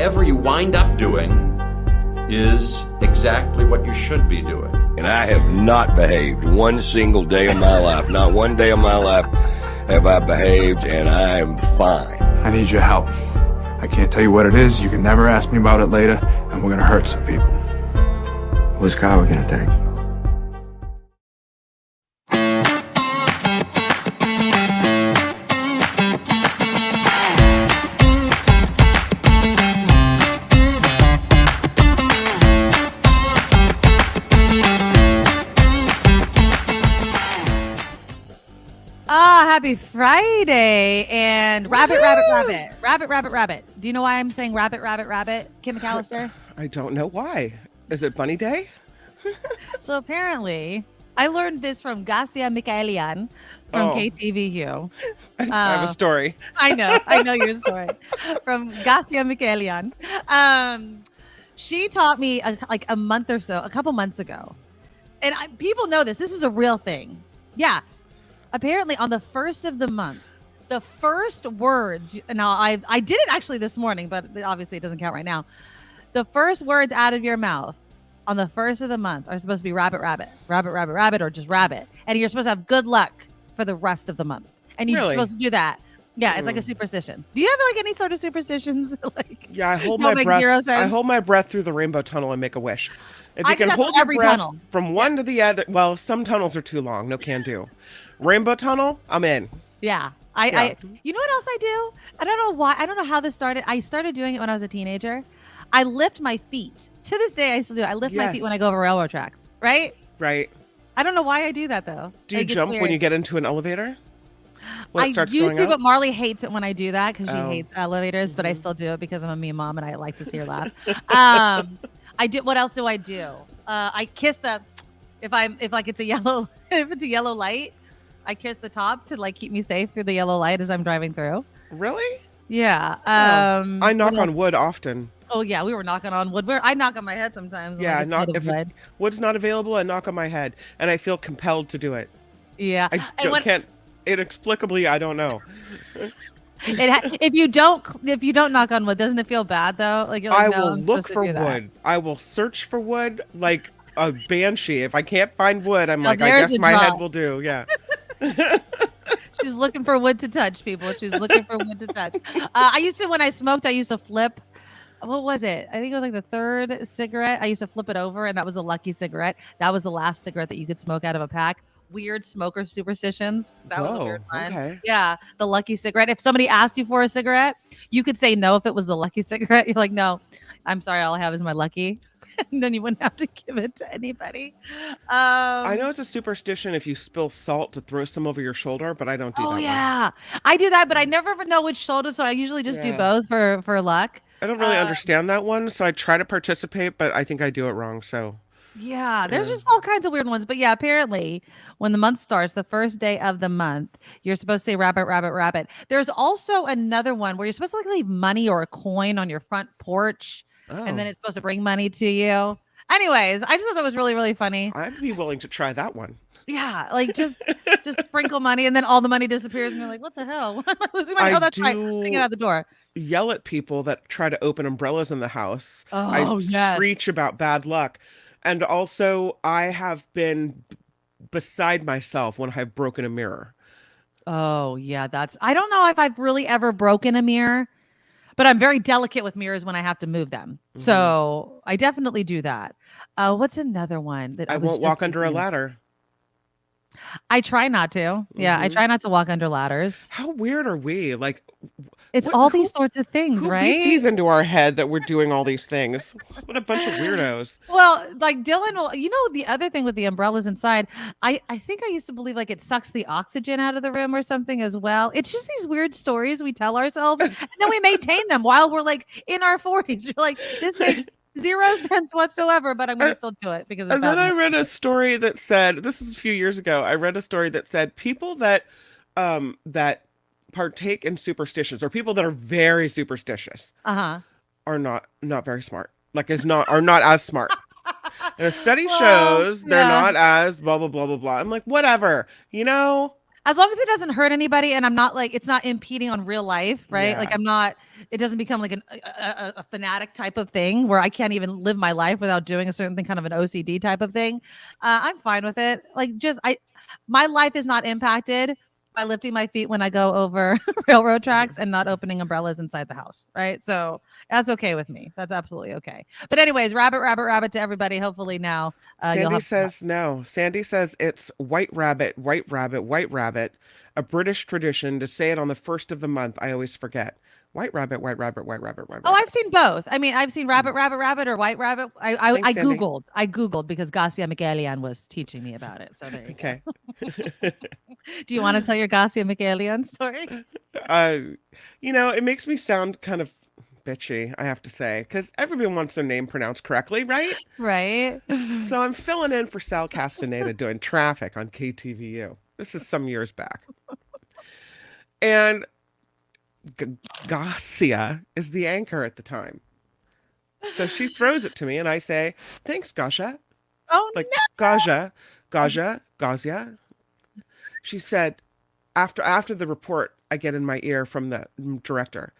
whatever you wind up doing is exactly what you should be doing. And I have not behaved one single day of my life. Not one day of my life have I behaved, and I am fine. I need your help. I can't tell you what it is. You can never ask me about it later, and we're gonna hurt some people. Whose car are we gonna take? Happy Friday and rabbit. Do you know why I'm saying rabbit? Kim McAllister? I don't know why. Is it Bunny Day? So apparently, I learned this from Garcia Michaelian from KTVU. I have a story. I know your story. From Garcia Michaelian. She taught me a couple months ago. And people know this. This is a real thing. Yeah. Apparently on the first of the month, the first words, now I did it actually this morning, but obviously it doesn't count right now. The first words out of your mouth on the first of the month are supposed to be rabbit, or just rabbit. And you're supposed to have good luck for the rest of the month. And you're supposed to do that. Yeah, it's like a superstition. Do you have like any sort of superstitions? Yeah, I hold my breath. I hold my breath through the rainbow tunnel and make a wish. If you can hold your breath from one to the other, well, some tunnels are too long. No can do. Rainbow tunnel, I'm in. Yeah. I you know what else I do? I don't know why. I don't know how this started. I started doing it when I was a teenager. I lift my feet. To this day, I still do. I lift my feet when I go over railroad tracks. Right? Right. I don't know why I do that though. Do you jump when you get into an elevator? I used to, but Marley hates it when I do that because she hates elevators. But I still do it because I'm a mean mom and I like to see her laugh. I do. What else do I do? I kiss the if it's a yellow light. I kiss the top to like keep me safe through the yellow light as I'm driving through. Really? Yeah. I knock on wood often. Oh yeah, we were knocking on wood. I knock on my head sometimes. Yeah, if wood's not available, I knock on my head, and I feel compelled to do it. Yeah, can't inexplicably. I don't know. If you don't knock on wood, doesn't it feel bad though? Like, I will look for wood. I will search for wood like a banshee. If I can't find wood, I'm I guess my head will do. Yeah. She's looking for wood to touch, people. She's looking for wood to touch. When I smoked, I used to flip. What was it? I think it was like the third cigarette. I used to flip it over, and that was the lucky cigarette. That was the last cigarette that you could smoke out of a pack. Weird smoker superstitions. That was a weird one. Okay. Yeah, the lucky cigarette. If somebody asked you for a cigarette, you could say no if it was the lucky cigarette. You're like, no, I'm sorry, all I have is my lucky. And then you wouldn't have to give it to anybody. I know it's a superstition if you spill salt to throw some over your shoulder, but I don't do that. Oh yeah, I do that, but I never ever know which shoulder, so I usually just do both for luck. I don't really understand that one, so I try to participate, but I think I do it wrong. So yeah, there's just all kinds of weird ones. But yeah, apparently when the month starts, the first day of the month, you're supposed to say rabbit. There's also another one where you're supposed to like leave money or a coin on your front porch. And then it's supposed to bring money to you. Anyways, I just thought that was really, really funny. I'd be willing to try that one. Yeah, like just sprinkle money and then all the money disappears and you're like, what the hell? Why am I losing money? Oh, that's right. Putting it out the door. Yell at people that try to open umbrellas in the house. Oh, I screech about bad luck. And also, I have been beside myself when I've broken a mirror. Oh, yeah. I don't know if I've really ever broken a mirror. But I'm very delicate with mirrors when I have to move them. Mm-hmm. So I definitely do that. What's another one that I won't walk under a ladder? I try not to. Yeah, I try not to walk under ladders. How weird are we? Like, it's all these sorts of things, who right? Beat these into our head that we're doing all these things. What a bunch of weirdos. Well, like Dylan will, the other thing with the umbrellas inside, I think I used to believe like it sucks the oxygen out of the room or something as well. It's just these weird stories we tell ourselves and then we maintain them while we're like in our 40s. You're like, this makes zero sense whatsoever, but I'm going to still do it because. And then I read a story that said, this is a few years ago. I read a story that said people that partake in superstitions or people that are very superstitious are not very smart. Like are not as smart. And the study shows they're not as blah blah blah blah blah. I'm like, whatever, as long as it doesn't hurt anybody and I'm not like, it's not impeding on real life, right? Yeah. Like it doesn't become like a fanatic type of thing where I can't even live my life without doing a certain thing, kind of an OCD type of thing. I'm fine with it. Like my life is not impacted by lifting my feet when I go over railroad tracks and not opening umbrellas inside the house, right? So that's okay with me. That's absolutely okay. But anyways, rabbit to everybody. Hopefully now Sandy says no. Sandy says it's white rabbit, white rabbit, white rabbit. A British tradition to say it on the first of the month. I always forget. White rabbit, white rabbit, white rabbit, white rabbit. Oh, I've seen both. I mean, I've seen rabbit or white rabbit. I Googled because Garcia Michaelian was teaching me about it. So there you go. Do you want to tell your Garcia Michaelian story? It makes me sound kind of bitchy, I have to say, because everyone wants their name pronounced correctly, right? Right. So I'm filling in for Sal Castaneda doing traffic on KTVU. This is some years back. And Garcia is the anchor at the time. So she throws it to me and I say, thanks, Gasha. Oh, like, no. Gazia. She said, after the report I get in my ear from the director,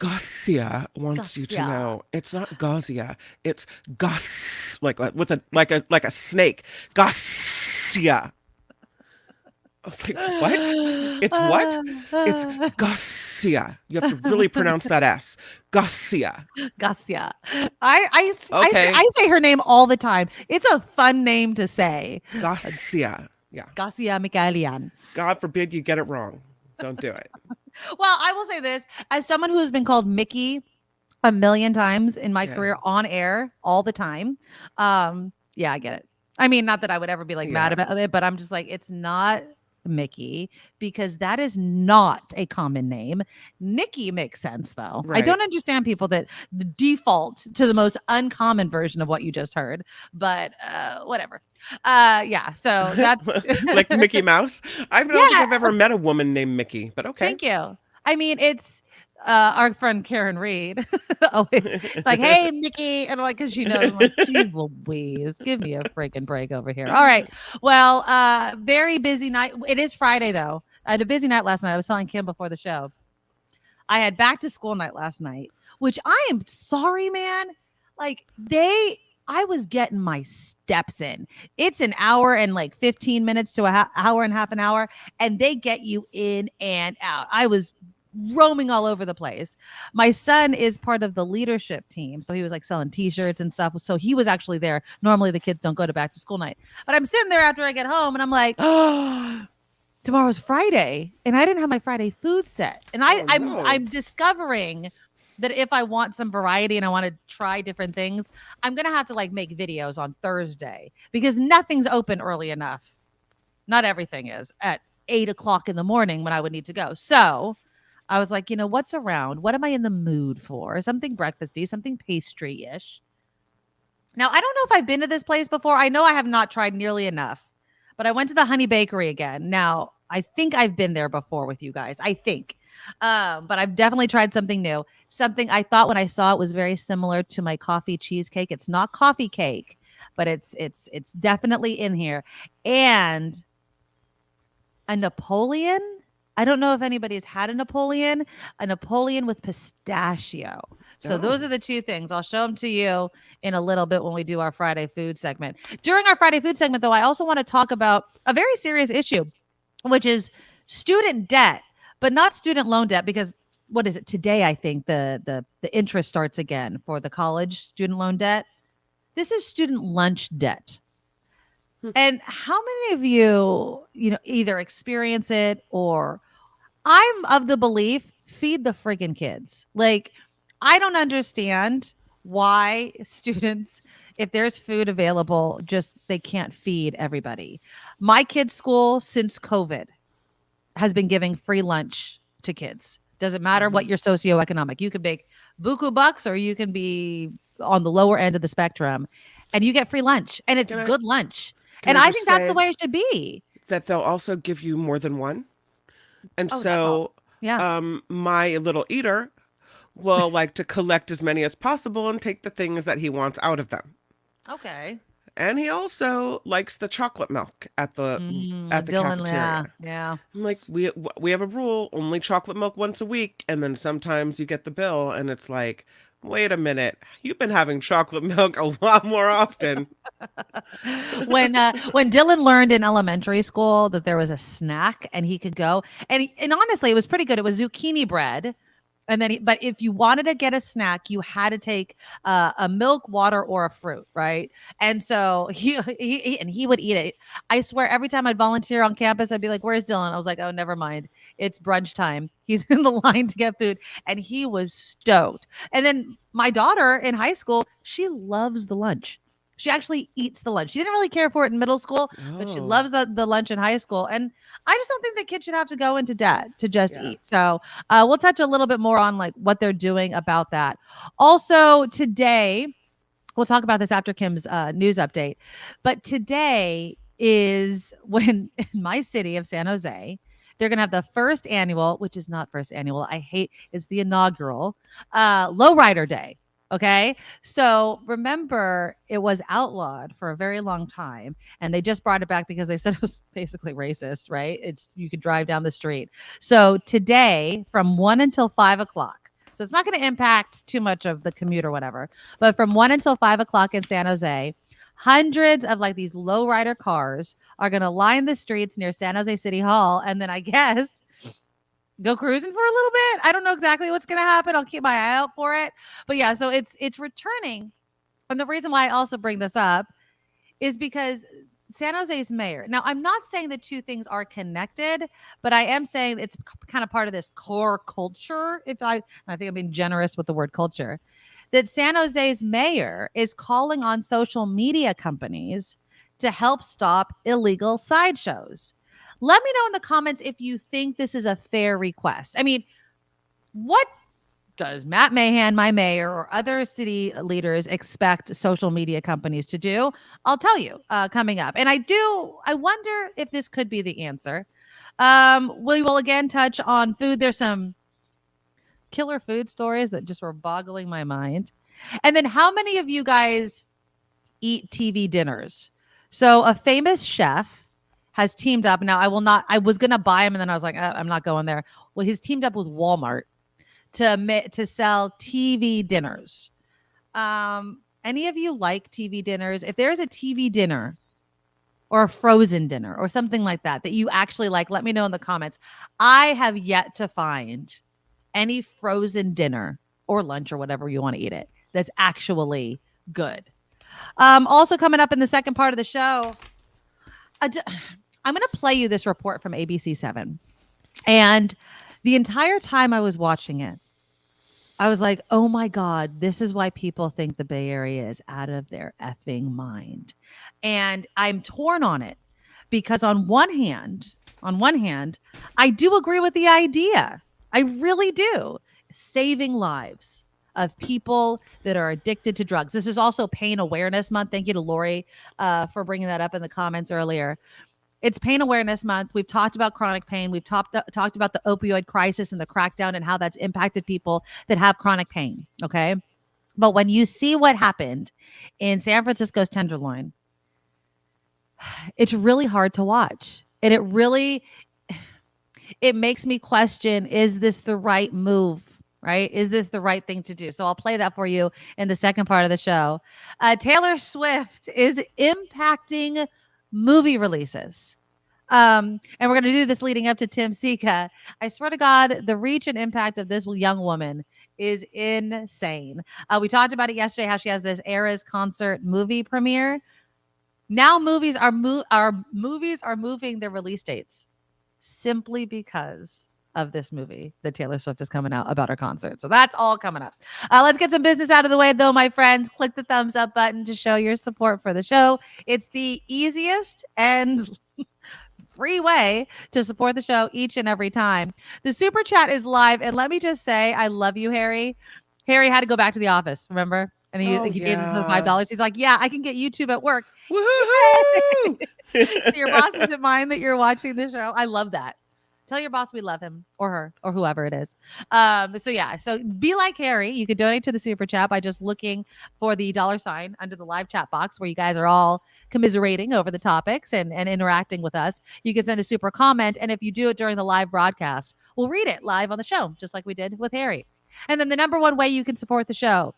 Garcia wants you to know it's not Gazia, it's Gus, like a snake. Garcia. I was like, what? It's what? It's Garcia. You have to really pronounce that S. Garcia. I say her name all the time. It's a fun name to say. Garcia. Yeah. Garcia Michaelian. God forbid you get it wrong. Don't do it. Well, I will say this. As someone who has been called Mickey a million times in my career on air all the time, I get it. I mean, not that I would ever be like mad about it, but I'm just like, it's not Mickey, because that is not a common name. Nikki makes sense though. Right. I don't understand people that default to the most uncommon version of what you just heard, but whatever. So that's like Mickey Mouse. I don't think I've ever met a woman named Mickey, but okay. Thank you. I mean, it's our friend Karen Reed always it's like, hey, Mickey. And I'm like, because she knows, I'm like, geez Louise, give me a freaking break over here. All right. Well, very busy night. It is Friday, though. I had a busy night last night. I was telling Kim before the show. I had back to school night last night, which I am sorry, man. Like, I was getting my steps in. It's an hour and like 15 minutes to an hour and half an hour, and they get you in and out. I was roaming all over the place. My son is part of the leadership team, so he was like selling t-shirts and stuff, so he was actually there. Normally the kids don't go to back to school night, but I'm sitting there after I get home and I'm like, oh, tomorrow's Friday and I didn't have my Friday food set. And I'm discovering that if I want some variety and I want to try different things, I'm gonna have to like make videos on Thursday, because nothing's open early enough. Not everything is at 8:00 in the morning when I would need to go. So I was like, what's around? What am I in the mood for? Something breakfasty, something pastry-ish. Now, I don't know if I've been to this place before. I know I have not tried nearly enough, but I went to the Honey Bakery again. Now, I think I've been there before with you guys. I think. But I've definitely tried something new. Something I thought when I saw it was very similar to my coffee cheesecake. It's not coffee cake, but it's definitely in here. And a Napoleon. I don't know if anybody's had a Napoleon with pistachio. So those are the two things. I'll show them to you in a little bit when we do our Friday food segment. During our Friday food segment, though, I also want to talk about a very serious issue, which is student debt, but not student loan debt, because what is it today? I think the interest starts again for the college student loan debt. This is student lunch debt. And how many of you, either experience it, or I'm of the belief, feed the friggin' kids. Like, I don't understand why students, if there's food available, just they can't feed everybody. My kids' school since COVID has been giving free lunch to kids. Doesn't matter what your socioeconomic. You can make buku bucks or you can be on the lower end of the spectrum, and you get free lunch, and it's good lunch. And I think that's the way it should be. That they'll also give you more than one. And my little eater will like to collect as many as possible and take the things that he wants out of them. Okay. And he also likes the chocolate milk at the Dylan, cafeteria. yeah. I'm like, we have a rule, only chocolate milk once a week, and then sometimes you get the bill and it's like, wait a minute, you've been having chocolate milk a lot more often. When Dylan learned in elementary school that there was a snack and he could go and honestly it was pretty good. It was zucchini bread. And then, but if you wanted to get a snack, you had to take a milk, water, or a fruit, right? And so he would eat it. I swear, every time I'd volunteer on campus, I'd be like, "Where's Dylan?" I was like, "Oh, never mind. It's brunch time. He's in the line to get food," and he was stoked. And then my daughter in high school, she loves the lunch. She actually eats the lunch. She didn't really care for it in middle school, but she loves the lunch in high school. And I just don't think that kids should have to go into debt to just eat. So we'll touch a little bit more on like what they're doing about that. Also today, we'll talk about this after Kim's news update. But today is when in my city of San Jose, they're going to have the first annual, which is not first annual. It's the inaugural Lowrider Day. Okay. So remember, it was outlawed for a very long time. And they just brought it back because they said it was basically racist, right? You could drive down the street. So today from 1 until 5 o'clock. So it's not going to impact too much of the commute or whatever. But from 1 until 5 o'clock in San Jose, hundreds of like these lowrider cars are going to line the streets near San Jose City Hall. And then I guess go cruising for a little bit. I don't know exactly what's going to happen. I'll keep my eye out for it. But yeah, so it's returning. And the reason why I also bring this up is because San Jose's mayor. Now, I'm not saying the two things are connected, but I am saying it's kind of part of this core culture. I think I'm being generous with the word culture, that San Jose's mayor is calling on social media companies to help stop illegal sideshows. Let me know in the comments if you think this is a fair request. I mean, what does Matt Mahan, my mayor, or other city leaders expect social media companies to do? I'll tell you coming up. And I wonder if this could be the answer. We will again touch on food. There's some killer food stories that just were boggling my mind. And then how many of you guys eat TV dinners? So a famous chef has teamed up. Now, I was going to buy him and then I was like, I'm not going there. Well, he's teamed up with Walmart to sell TV dinners. Any of you like TV dinners? If there's a TV dinner or a frozen dinner or something like that you actually like, let me know in the comments. I have yet to find any frozen dinner or lunch or whatever you want to eat it that's actually good. Also coming up in the second part of the show, I'm going to play you this report from ABC7. And the entire time I was watching it, I was like, oh my God, this is why people think the Bay Area is out of their effing mind. And I'm torn on it because on one hand, I do agree with the idea. I really do. Saving lives of people that are addicted to drugs. This is also Pain Awareness Month. Thank you to Lori for bringing that up in the comments earlier. It's Pain Awareness Month. We've talked about chronic pain. We've talked about the opioid crisis and the crackdown and how that's impacted people that have chronic pain. Okay. But when you see what happened in San Francisco's Tenderloin, it's really hard to watch. And it makes me question, is this the right move? Right? Is this the right thing to do? So I'll play that for you in the second part of the show. Taylor Swift is impacting movie releases. And we're going to do this leading up to Tim Sika. I swear to God, the reach and impact of this young woman is insane. We talked about it yesterday, how she has this Eras concert movie premiere. Now movies are moving their release dates simply because of this movie that Taylor Swift is coming out about her concert. So that's all coming up. Let's get some business out of the way, though, my friends. Click the thumbs up button to show your support for the show. It's the easiest and free way to support the show each and every time. The super chat is live. And let me just say, I love you, Harry. Harry had to go back to the office, remember? And he gave us the $5. He's like, yeah, I can get YouTube at work. Woohoo! So your boss doesn't mind that you're watching the show. I love that. Tell your boss we love him or her or whoever it is. So be like Harry. You could donate to the super chat by just looking for the $sign under the live chat box where you guys are all commiserating over the topics and interacting with us. You can send a super comment. And if you do it during the live broadcast, we'll read it live on the show, just like we did with Harry. And then the number one way you can support the show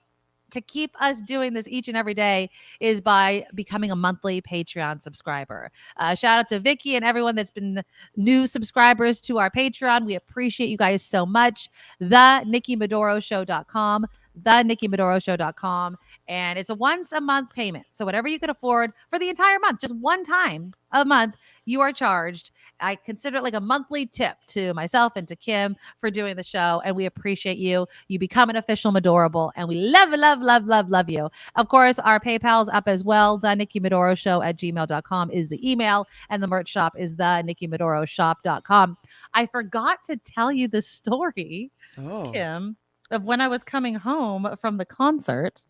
to keep us doing this each and every day is by becoming a monthly Patreon subscriber. Shout out to Vicky and everyone that's been new subscribers to our Patreon. We appreciate you guys so much. TheNikkiMedoroShow.com. TheNikkiMedoroShow.com. And it's a once a month payment. So whatever you can afford for the entire month, just one time a month, you are charged. I consider it like a monthly tip to myself and to Kim for doing the show. And we appreciate you. You become an official Medorable. And we love you. Of course, our PayPal's up as well. TheNikkiMedoroShow@gmail.com is the email. And the merch shop is TheNikkiMedoroShop.com. I forgot to tell you the story, Kim, of when I was coming home from the concert.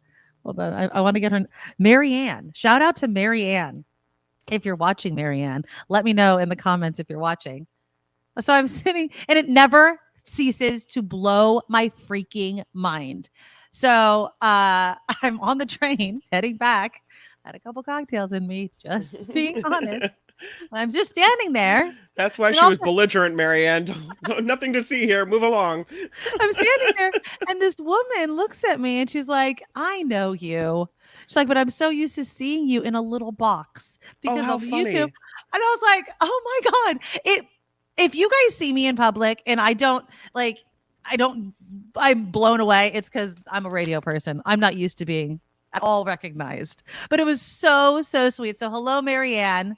Hold on. I want to get her. Marianne. Shout out to Marianne. If you're watching, Marianne, let me know in the comments if you're watching. So I'm sitting, and it never ceases to blow my freaking mind. So I'm on the train heading back. I had a couple cocktails in me, just being honest. I'm just standing there. That's why she was belligerent, Marianne. Nothing to see here. Move along. I'm standing there, and this woman looks at me, and she's like, I know you. She's like, but I'm so used to seeing you in a little box because of YouTube. And I was like, oh my God. If you guys see me in public and I'm blown away, it's because I'm a radio person. I'm not used to being at all recognized. But it was so sweet. So hello, Marianne.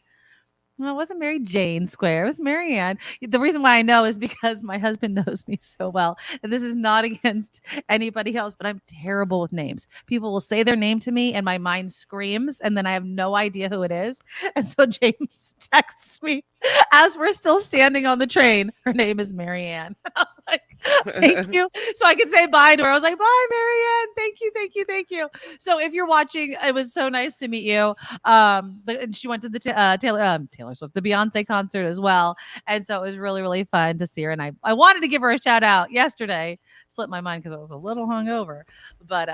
No, it wasn't Mary Jane Square. It was Marianne. The reason why I know is because my husband knows me so well. And this is not against anybody else, but I'm terrible with names. People will say their name to me and my mind screams, and then I have no idea who it is. And so James texts me as we're still standing on the train. Her name is Marianne. And I was like, thank you. So I could say bye to her. I was like, bye, Marianne. Thank you. So if you're watching, it was so nice to meet you. And she went to the Taylor Swift, the Beyonce concert as well. And so it was really, really fun to see her. And I wanted to give her a shout out yesterday. Slipped my mind because I was a little hungover. But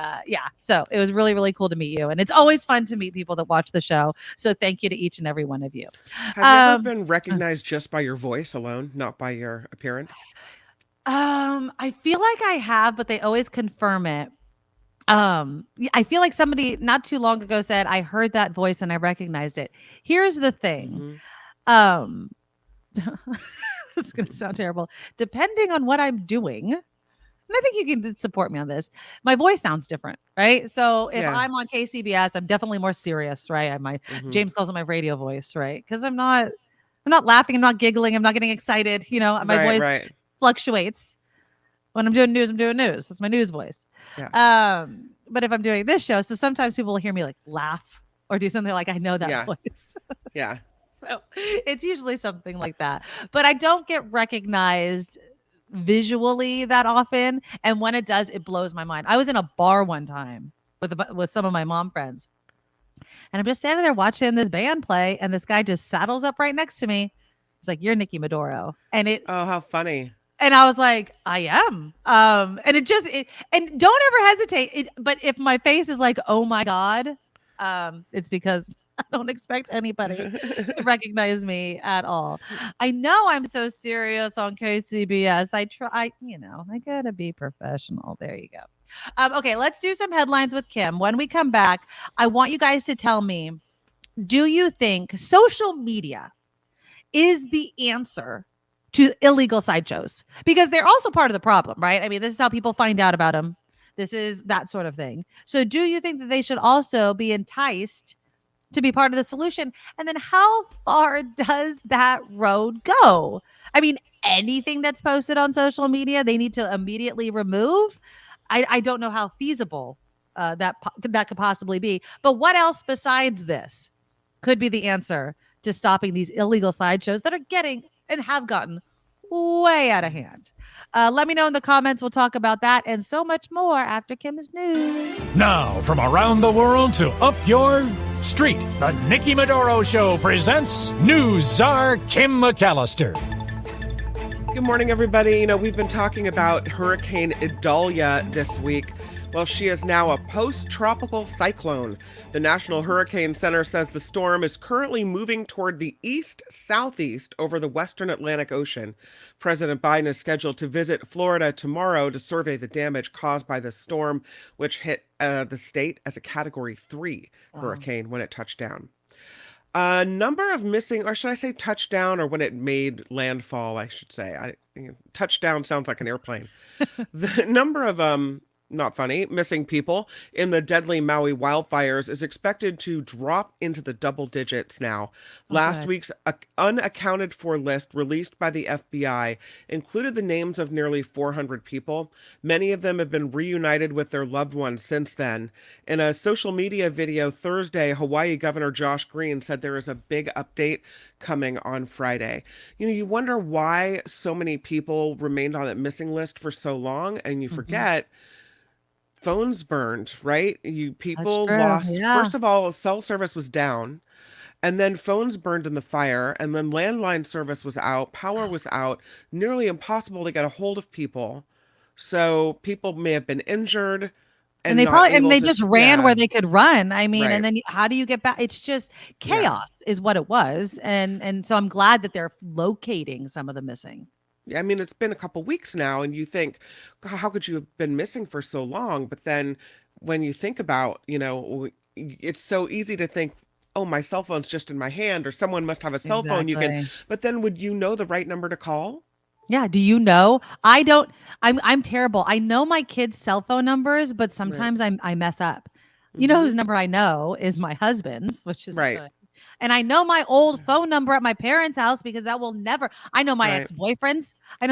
so it was really, really cool to meet you. And it's always fun to meet people that watch the show. So thank you to each and every one of you. Have you ever been recognized just by your voice alone, not by your appearance? I feel like I have, but they always confirm it. I feel like somebody not too long ago said, I heard that voice and I recognized it. Here's the thing. This is going to sound terrible. Depending on what I'm doing, and I think you can support me on this, my voice sounds different, right? So if I'm on KCBS, I'm definitely more serious, right? James calls it my radio voice, right? Because I'm not laughing, I'm not giggling, I'm not getting excited. My voice fluctuates. When I'm doing news, That's my news voice. Yeah. But if I'm doing this show, so sometimes people will hear me like laugh or do something like I know that voice. Yeah. So it's usually something like that. But I don't get recognized visually that often. And when it does, it blows my mind. I was in a bar one time with some of my mom friends. And I'm just standing there watching this band play. And this guy just saddles up right next to me. He's like, you're Nikki Medoro. And oh, how funny. And I was like, I am. And and don't ever hesitate. But if my face is like, oh my God, it's because I don't expect anybody to recognize me at all. I know I'm so serious on KCBS. I gotta be professional. There you go. Okay, let's do some headlines with Kim. When we come back, I want you guys to tell me, do you think social media is the answer to illegal sideshows? Because they're also part of the problem, right? I mean, this is how people find out about them. This is that sort of thing. So do you think that they should also be enticed to be part of the solution? And then how far does that road go? I mean, anything that's posted on social media, they need to immediately remove. I don't know how feasible that could possibly be. But what else besides this could be the answer to stopping these illegal sideshows that are getting and have gotten way out of hand? Let me know in the comments. We'll talk about that and so much more after Kim's news. Now, from around the world to up your street, the Nikki Medoro Show presents News Czar Kim McAllister. Good morning, everybody. You know, we've been talking about Hurricane Idalia this week. Well, she is now a post-tropical cyclone. The National Hurricane Center says the storm is currently moving toward the east-southeast over the western Atlantic Ocean. President Biden is scheduled to visit Florida tomorrow to survey the damage caused by the storm, which hit the state as a Category 3 hurricane when it touched down. A number of missing, or should I say touchdown, or when it made landfall, I should say. Touchdown sounds like an airplane. The number of not funny, missing people in the deadly Maui wildfires is expected to drop into the double digits now. Last week's unaccounted for list released by the FBI included the names of nearly 400 people. Many of them have been reunited with their loved ones since then. In a social media video Thursday, Hawaii Governor Josh Green said there is a big update coming on Friday. You know, you wonder why so many people remained on that missing list for so long, and you forget phones burned, right? People lost. First of all, cell service was down, and then phones burned in the fire, and then landline service was out, power was out, nearly impossible to get a hold of people. So people may have been injured. And they just ran where they could run. I mean, and then how do you get back? It's just chaos is what it was. And so I'm glad that they're locating some of the missing. I mean, it's been a couple weeks now, and you think, God, how could you have been missing for so long? But then when you think about, you know, it's so easy to think, oh, my cell phone's just in my hand, or someone must have a cell phone. You can, but then would you know the right number to call? Yeah. Do you know? I don't. I'm terrible. I know my kids' cell phone numbers, but sometimes I mess up. You know whose number I know is my husband's, which is good. And I know my old phone number at my parents' house because that will never. I know my ex-boyfriend's. I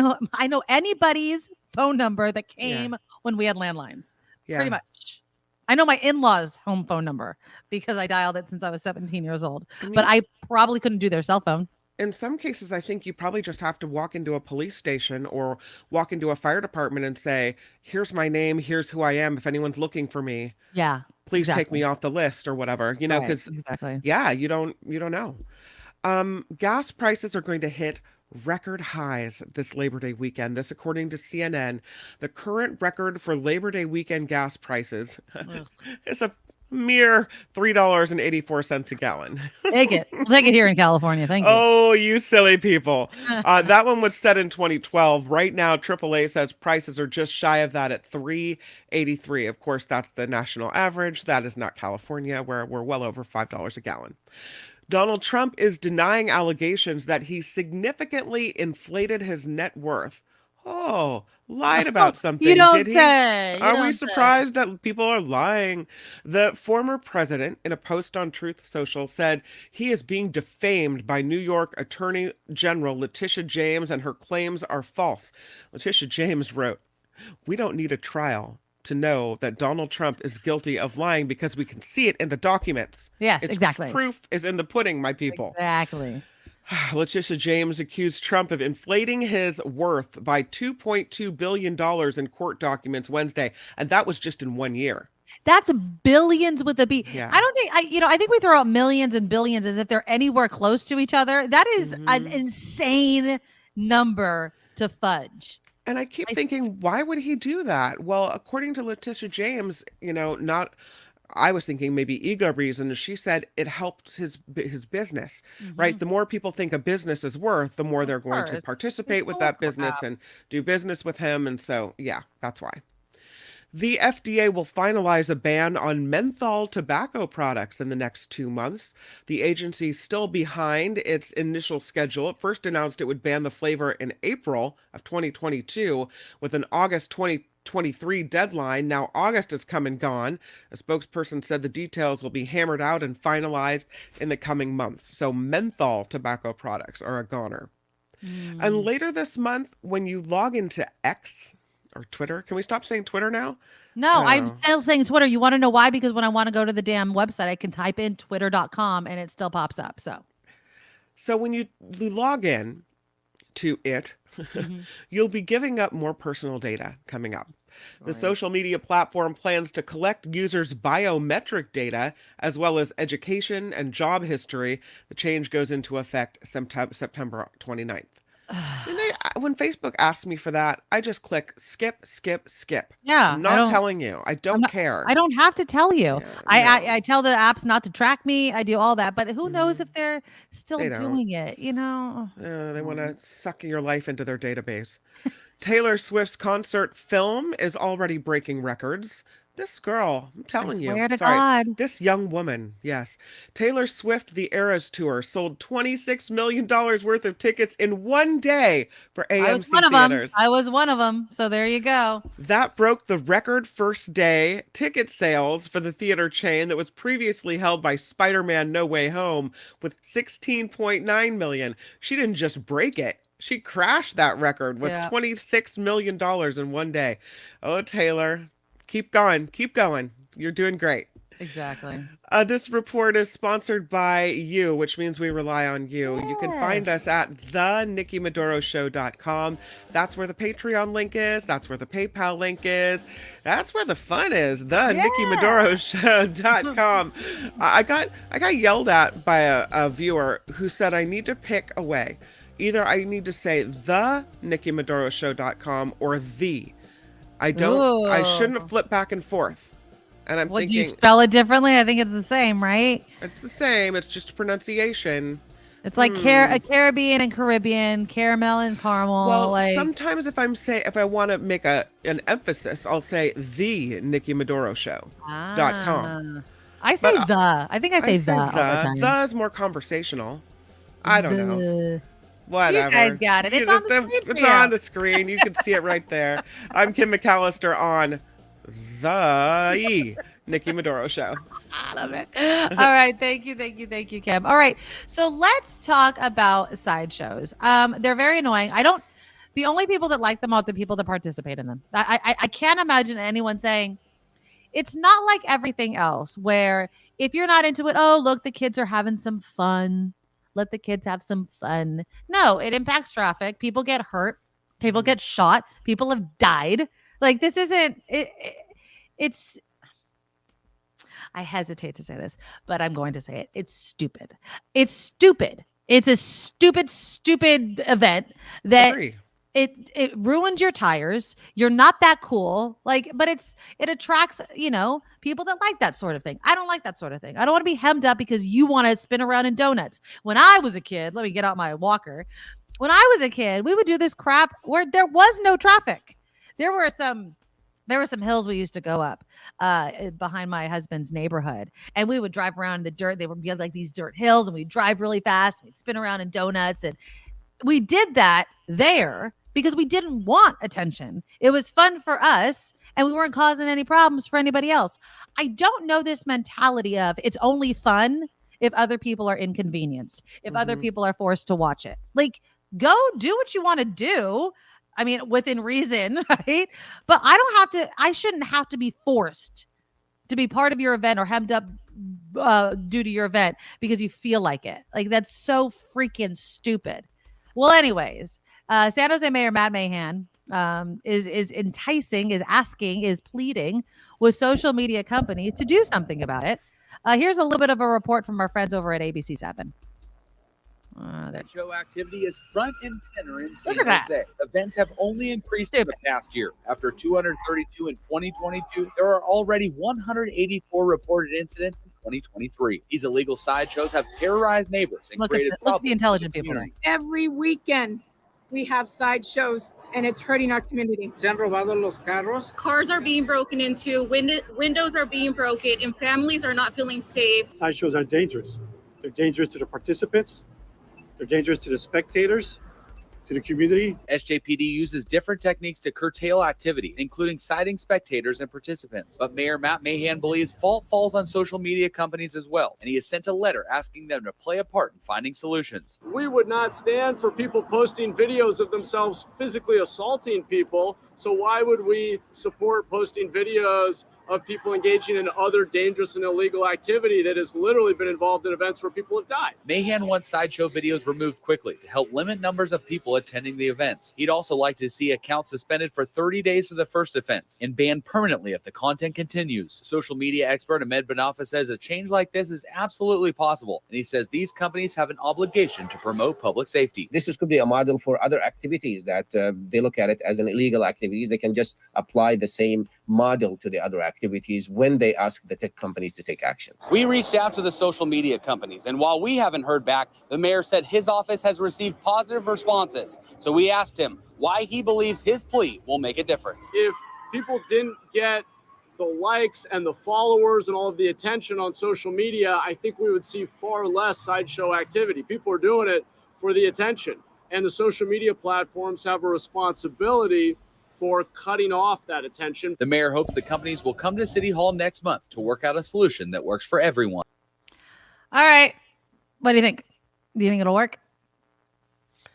know anybody's phone number that came when we had landlines. Pretty much. I know my in-laws' home phone number because I dialed it since I was 17 years old. But I probably couldn't do their cell phone. In some cases, I think you probably just have to walk into a police station or walk into a fire department and say, here's my name, here's who I am. If anyone's looking for me, please take me off the list or whatever, you know, because you don't know. Gas prices are going to hit record highs this Labor Day weekend. This, according to CNN, the current record for Labor Day weekend gas prices is a mere $3.84 a gallon. Take it. We'll take it here in California. Thank you. Oh, you silly people. That one was set in 2012. Right now, AAA says prices are just shy of that at $3.83. Of course, that's the national average. That is not California, where we're well over $5 a gallon. Donald Trump is denying allegations that he significantly inflated his net worth. Oh, lied about something. You don't did he? say. Are we surprised that people are lying? The former president, in a post on Truth Social, said he is being defamed by New York Attorney General Letitia James, and her claims are false. Letitia James wrote, "We don't need a trial to know that Donald Trump is guilty of lying because we can see it in the documents." Yes, exactly. Proof is in the pudding, my people. Exactly. Letitia James accused Trump of inflating his worth by $2.2 billion in court documents Wednesday, and that was just in 1 year. That's billions with a B. Yeah. I don't think I think we throw out millions and billions as if they're anywhere close to each other. That is an insane number to fudge. And I keep thinking, why would he do that? Well, according to Letitia James, I was thinking maybe ego reasons. She said it helped his business, right? The more people think a business is worth, the more they're going to participate with that business and do business with him. And so, yeah, that's why. The FDA will finalize a ban on menthol tobacco products in the next 2 months. The agency is still behind its initial schedule. It first announced it would ban the flavor in April of 2022 with an August 2023 deadline. Now August has come and gone. A spokesperson said the details will be hammered out and finalized in the coming months. So menthol tobacco products are a goner. And later this month, when you log into X or Twitter, can we stop saying Twitter now? No, I'm still saying Twitter. You want to know why? Because when I want to go to the damn website, I can type in twitter.com and it still pops up. So when you log in to it, you'll be giving up more personal data coming up. The social media platform plans to collect users' biometric data as well as education and job history. The change goes into effect September 29th. when Facebook asks me for that, I just click skip. Yeah, I'm not telling you. I don't care. I don't have to tell you. Yeah, I tell the apps not to track me. I do all that, but who knows if they're still They don't. doing it? You know, They want to suck your life into their database. Taylor Swift's concert film is already breaking records. This girl, I'm telling you. Swear to God. This young woman, yes. Taylor Swift, The Eras Tour, sold $26 million worth of tickets in one day for AMC theaters. I was one of them. So there you go. That broke the record first day ticket sales for the theater chain that was previously held by Spider-Man No Way Home with 16.9 million. She didn't just break it. She crashed that record with $26 million in one day. Oh, Taylor. Keep going. You're doing great. Exactly. This report is sponsored by you, which means we rely on you. Yes. You can find us at theNikkiMedoroShow.com. That's where the Patreon link is. That's where the PayPal link is. That's where the fun is. TheNikkiMedoroShow.com. I got yelled at by a viewer who said I need to pick a way. Either I need to say TheNikkiMedoroShow.com or the. I shouldn't flip back and forth. And I'm thinking, do you spell it differently? I think it's the same, right? It's the same. It's just pronunciation. It's like a Caribbean and Caribbean, caramel and caramel. Well, sometimes if I want to make an emphasis, I'll say the NikkiMedoroShow.com. I say I think I say the all the time. The is more conversational. I don't know. Whatever. You guys got it. It's on the screen. It's on the screen. You can see it right there. I'm Kim McAllister on the Nikki Medoro Show. I love it. All right. Thank you, Kim. All right. So let's talk about sideshows. They're very annoying. The only people that like them are the people that participate in them. I can't imagine anyone saying, it's not like everything else where if you're not into it, oh, look, the kids are having some fun. Let the kids have some fun. No, it impacts traffic. People get hurt. People get shot. People have died. Like this isn't it's I hesitate to say this, but I'm going to say it. It's stupid. It's stupid. It's a stupid event that it ruins your tires. You're not that cool. But it attracts, people that like that sort of thing. I don't like that sort of thing. I don't want to be hemmed up because you want to spin around in donuts. When I was a kid, let me get out my walker. When I was a kid, we would do this crap where there was no traffic. There were some hills we used to go up behind my husband's neighborhood, and we would drive around in the dirt. They would be like these dirt hills, and we'd drive really fast. We'd spin around in donuts, and we did that there because we didn't want attention. It was fun for us, and we weren't causing any problems for anybody else. I don't know this mentality of it's only fun if other people are inconvenienced, if other people are forced to watch it. Like, go do what you want to do. I mean, within reason, right? But I shouldn't have to be forced to be part of your event or hemmed up due to your event because you feel like it. Like, that's so freaking stupid. Well, anyways, San Jose Mayor Matt Mahan is pleading with social media companies to do something about it. Here's a little bit of a report from our friends over at ABC7. Show activity is front and center in San Jose. Events have only increased in the past year. After 232 in 2022, there are already 184 reported incidents in 2023. These illegal sideshows have terrorized neighbors and created problems. Look at the intelligent people. Every weekend we have sideshows and it's hurting our community. Se han robado los carros. Cars are being broken into, windows are being broken, and families are not feeling safe. Sideshows are dangerous. They're dangerous to the participants. They're dangerous to the spectators, to the community. SJPD uses different techniques to curtail activity, including citing spectators and participants. But Mayor Matt Mahan believes fault falls on social media companies as well, and he has sent a letter asking them to play a part in finding solutions. We would not stand for people posting videos of themselves physically assaulting people, so why would we support posting videos of people engaging in other dangerous and illegal activity that has literally been involved in events where people have died. Mahan wants sideshow videos removed quickly to help limit numbers of people attending the events. He'd also like to see accounts suspended for 30 days for the first offense and banned permanently if the content continues. Social media expert Ahmed Banafa says a change like this is absolutely possible, and he says these companies have an obligation to promote public safety. This could be a model for other activities that they look at it as an illegal activities. They can just apply the same model to the other activities when they ask the tech companies to take action. We reached out to the social media companies, and while we haven't heard back, the mayor said his office has received positive responses. So we asked him why he believes his plea will make a difference. If people didn't get the likes and the followers and all of the attention on social media, I think we would see far less sideshow activity. People are doing it for the attention, and the social media platforms have a responsibility for cutting off that attention. The mayor hopes the companies will come to City Hall next month to work out a solution that works for everyone. All right. What do you think? Do you think it'll work?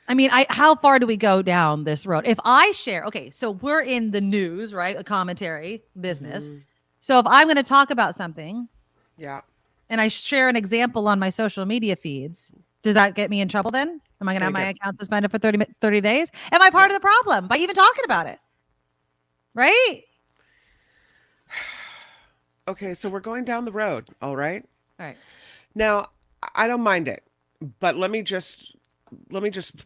I mean, how far do we go down this road? If I share, okay, so we're in the news, right? A commentary business. So if I'm going to talk about something, and I share an example on my social media feeds, does that get me in trouble then? Am I going to have my account suspended for 30 days? Am I part of the problem by even talking about it? Right? Okay, so we're going down the road, all right? All right. Now, I don't mind it, but let me just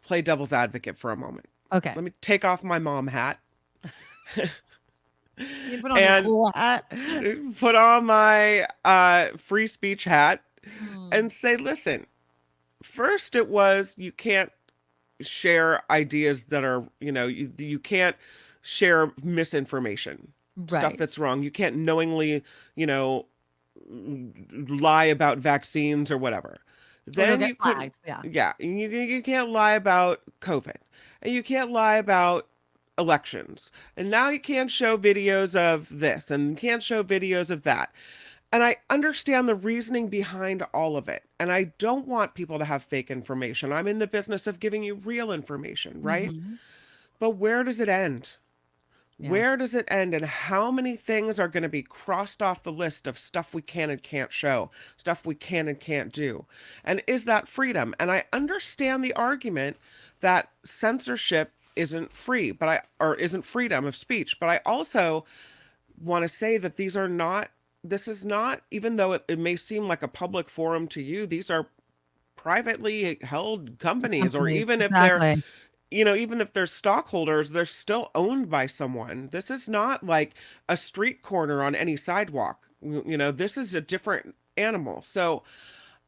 play devil's advocate for a moment. Okay. Let me take off my mom hat. You put on your cool hat. Put on my free speech hat and say, listen, first it was you can't share ideas that are, you can't share misinformation, stuff that's wrong. You can't knowingly, lie about vaccines or whatever. Then you could, you can't lie about COVID, and you can't lie about elections, and now you can't show videos of this and you can't show videos of that. And I understand the reasoning behind all of it, and I don't want people to have fake information. I'm in the business of giving you real information, right? But where does it end? Where does it end, and how many things are going to be crossed off the list of stuff we can and can't show, stuff we can and can't do? And is that freedom? And I understand the argument that censorship isn't free, or isn't freedom of speech. But I also want to say that this is not, even though it may seem like a public forum to you, these are privately held companies, or even if they're, even if they're stockholders, they're still owned by someone. This is not like a street corner on any sidewalk. This is a different animal. So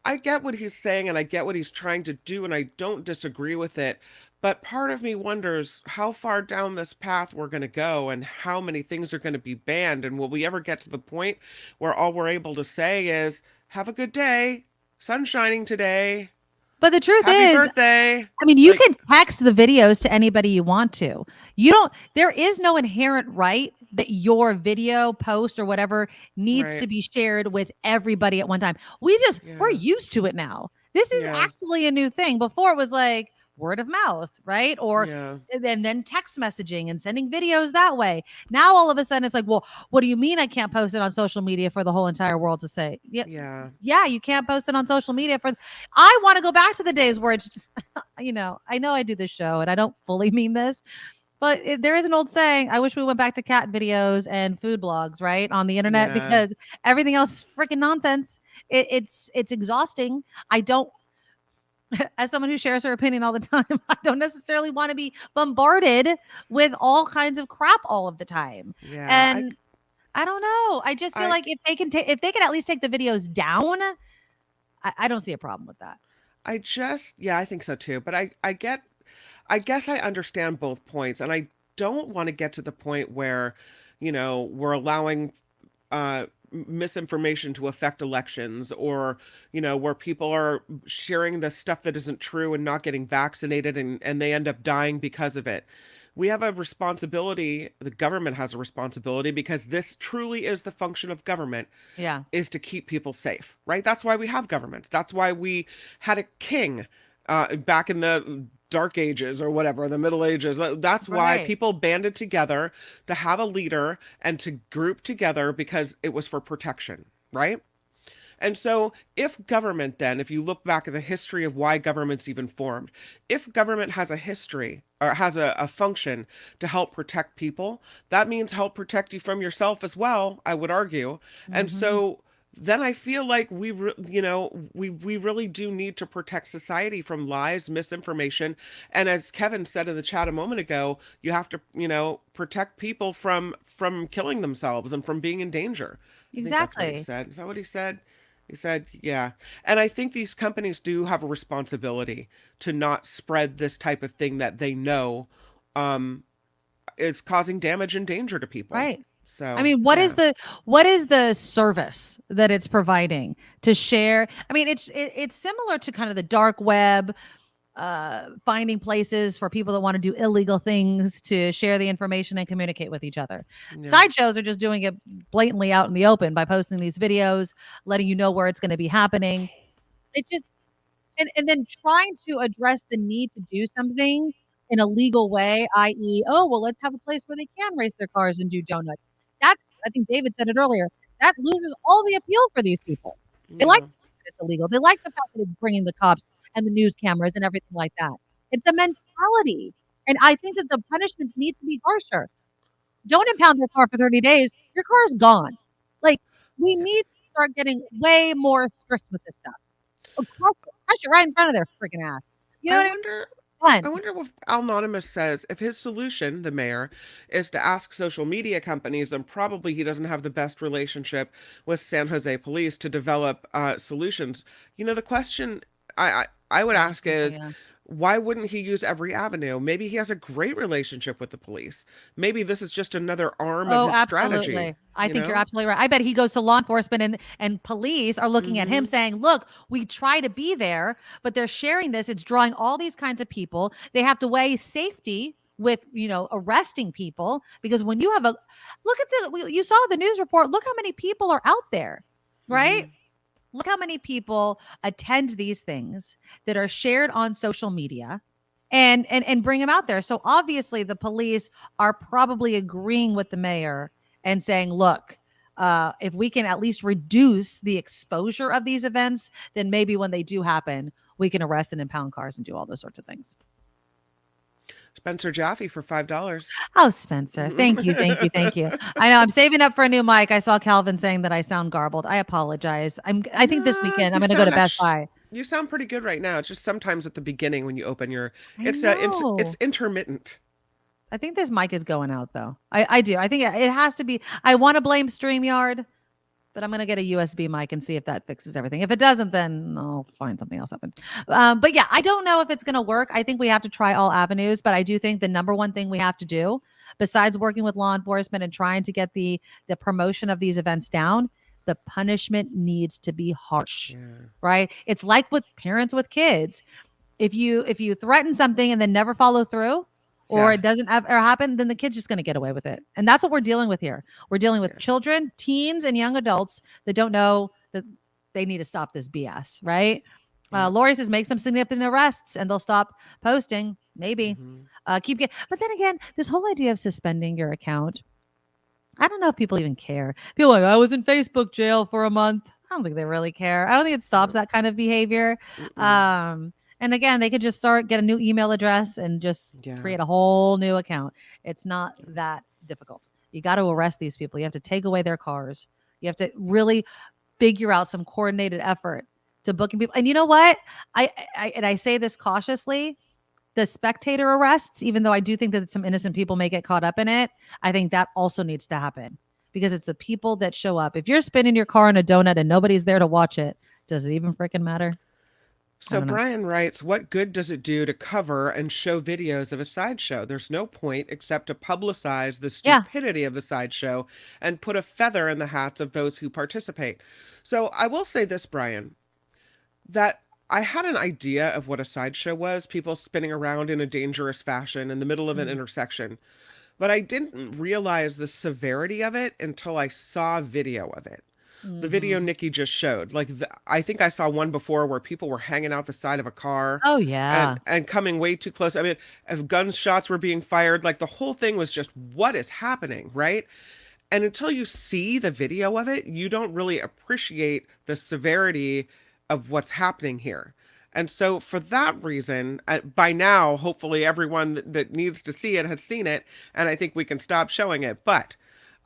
I get what he's saying, and I get what he's trying to do, and I don't disagree with it. But part of me wonders how far down this path we're going to go, and how many things are going to be banned. And will we ever get to the point where all we're able to say is, have a good day, sun shining today. But the truth Happy is, birthday. I mean, you can text the videos to anybody you want to. There is no inherent right that your video post or whatever needs to be shared with everybody at one time. We're used to it now. This is actually a new thing. Before it was like word of mouth, right? Or and then text messaging and sending videos that way. Now all of a sudden it's like, well, what do you mean I can't post it on social media for the whole entire world to say? Yeah, you can't post it on social media I want to go back to the days where it's just, I know I do this show and I don't fully mean this, but there is an old saying, I wish we went back to cat videos and food blogs, right? On the internet, because everything else is freaking nonsense. It's exhausting. I don't, as someone who shares her opinion all the time, I don't necessarily want to be bombarded with all kinds of crap all of the time. And I don't know. I just feel like if they can at least take the videos down, I don't see a problem with that. I think so too. But I guess I understand both points, and I don't want to get to the point where, we're allowing misinformation to affect elections, or where people are sharing the stuff that isn't true and not getting vaccinated, and they end up dying because of it. We have a responsibility, the government has a responsibility, because this truly is the function of government, is to keep people safe, right? That's why we have governments. That's why we had a king back in the Dark Ages or whatever, the Middle Ages. That's why Right. people banded together to have a leader and to group together because it was for protection, right? And so, if government, then, if you look back at the history of why government's even formed, if government has a history or has a function to help protect people, that means help protect you from yourself as well, I would argue. And so, then I feel like we really do need to protect society from lies, misinformation, and as Kevin said in the chat a moment ago, you have to protect people from killing themselves and from being in danger. I think that's what he Exactly. said. Is that what he said? He said, yeah. And I think these companies do have a responsibility to not spread this type of thing that they know is causing damage and danger to people. Right. So I mean, what is the service that it's providing to share? I mean, it's similar to kind of the dark web, finding places for people that want to do illegal things to share the information and communicate with each other. Yeah. Sideshows are just doing it blatantly out in the open by posting these videos, letting you know where it's going to be happening. It's just, and then trying to address the need to do something in a legal way, i.e., oh, well, let's have a place where they can race their cars and do donuts. That's, I think David said it earlier, that loses all the appeal for these people. They like the fact that it's illegal. They like the fact that it's bringing the cops and the news cameras and everything like that. It's a mentality. And I think that the punishments need to be harsher. Don't impound their car for 30 days. Your car is gone. Like, we need to start getting way more strict with this stuff. Crush it right in front of their freaking ass. You know what I mean? I wonder what Anonymous says. If his solution, the mayor, is to ask social media companies, then probably he doesn't have the best relationship with San Jose police to develop solutions. The question I would ask is, why wouldn't he use every avenue? Maybe he has a great relationship with the police. Maybe this is just another arm of his strategy. I think you're absolutely right. I bet he goes to law enforcement and police are looking at him saying, look, we try to be there, but they're sharing this. It's drawing all these kinds of people. They have to weigh safety with, arresting people, because when you have you saw the news report, look how many people are out there, right? Look how many people attend these things that are shared on social media and bring them out there. So obviously the police are probably agreeing with the mayor and saying, look, if we can at least reduce the exposure of these events, then maybe when they do happen, we can arrest and impound cars and do all those sorts of things. Spencer Jaffe for $5. Oh, Spencer. Thank you. I know I'm saving up for a new mic. I saw Calvin saying that I sound garbled. I apologize. I think this weekend I'm going to go to Best Buy. You sound pretty good right now. It's just sometimes at the beginning when you open your, it's intermittent. I think this mic is going out though. I do. I think it has to be. I want to blame StreamYard, but I'm going to get a USB mic and see if that fixes everything. If it doesn't, then I'll find something else happen. But yeah, I don't know if it's going to work. I think we have to try all avenues, but I do think the number one thing we have to do, besides working with law enforcement and trying to get the promotion of these events down, the punishment needs to be harsh, right? It's like with parents with kids. If you threaten something and then never follow through, or it doesn't ever happen, then the kid's just going to get away with it. And that's what we're dealing with here. We're dealing with children, teens, and young adults that don't know that they need to stop this BS, right? Lori says, make some significant arrests and they'll stop posting. Maybe. But then again, this whole idea of suspending your account, I don't know if people even care. People are like, I was in Facebook jail for a month. I don't think they really care. I don't think it stops that kind of behavior. And again, they could just get a new email address and just create a whole new account. It's not that difficult. You got to arrest these people. You have to take away their cars. You have to really figure out some coordinated effort to booking people. And you know what? I say this cautiously. The spectator arrests, even though I do think that some innocent people may get caught up in it, I think that also needs to happen, because it's the people that show up. If you're spinning your car in a donut and nobody's there to watch it, does it even freaking matter? So Brian writes, what good does it do to cover and show videos of a sideshow? There's no point except to publicize the stupidity of the sideshow and put a feather in the hats of those who participate. So I will say this, Brian, that I had an idea of what a sideshow was, people spinning around in a dangerous fashion in the middle of an intersection. But I didn't realize the severity of it until I saw video of it. The video Nikki just showed. Like, I think I saw one before where people were hanging out the side of a car. Oh, yeah. And coming way too close. I mean, if gunshots were being fired, like the whole thing was just, what is happening, right? And until you see the video of it, you don't really appreciate the severity of what's happening here. And so for that reason, by now, hopefully everyone that needs to see it has seen it, and I think we can stop showing it. But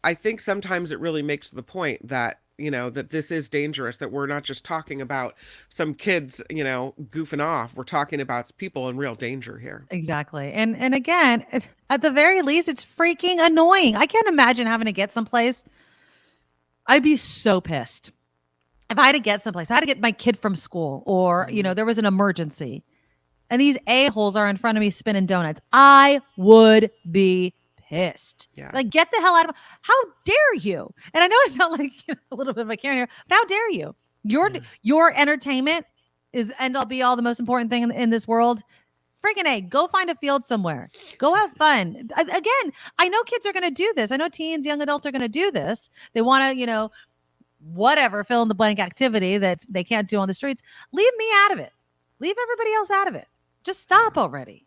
I think sometimes it really makes the point that, you know, that this is dangerous, that we're not just talking about some kids, you know, goofing off. We're talking about people in real danger here. Exactly. And again, at the very least, it's freaking annoying. I can't imagine having to get someplace. I'd be so pissed. If I had to get someplace, I had to get my kid from school, or, you know, there was an emergency and these a-holes are in front of me spinning donuts, I would be pissed. Yeah. Like, get the hell out of, how dare you? And I know it's not like, you know, a little bit of a Karen here, but how dare you? Your entertainment is end all be all, the most important thing in this world. Freaking A, go find a field somewhere. Go have fun. Again, I know kids are going to do this. I know teens, young adults are going to do this. They want to, you know, whatever, fill in the blank activity that they can't do on the streets. Leave me out of it. Leave everybody else out of it. Just stop already.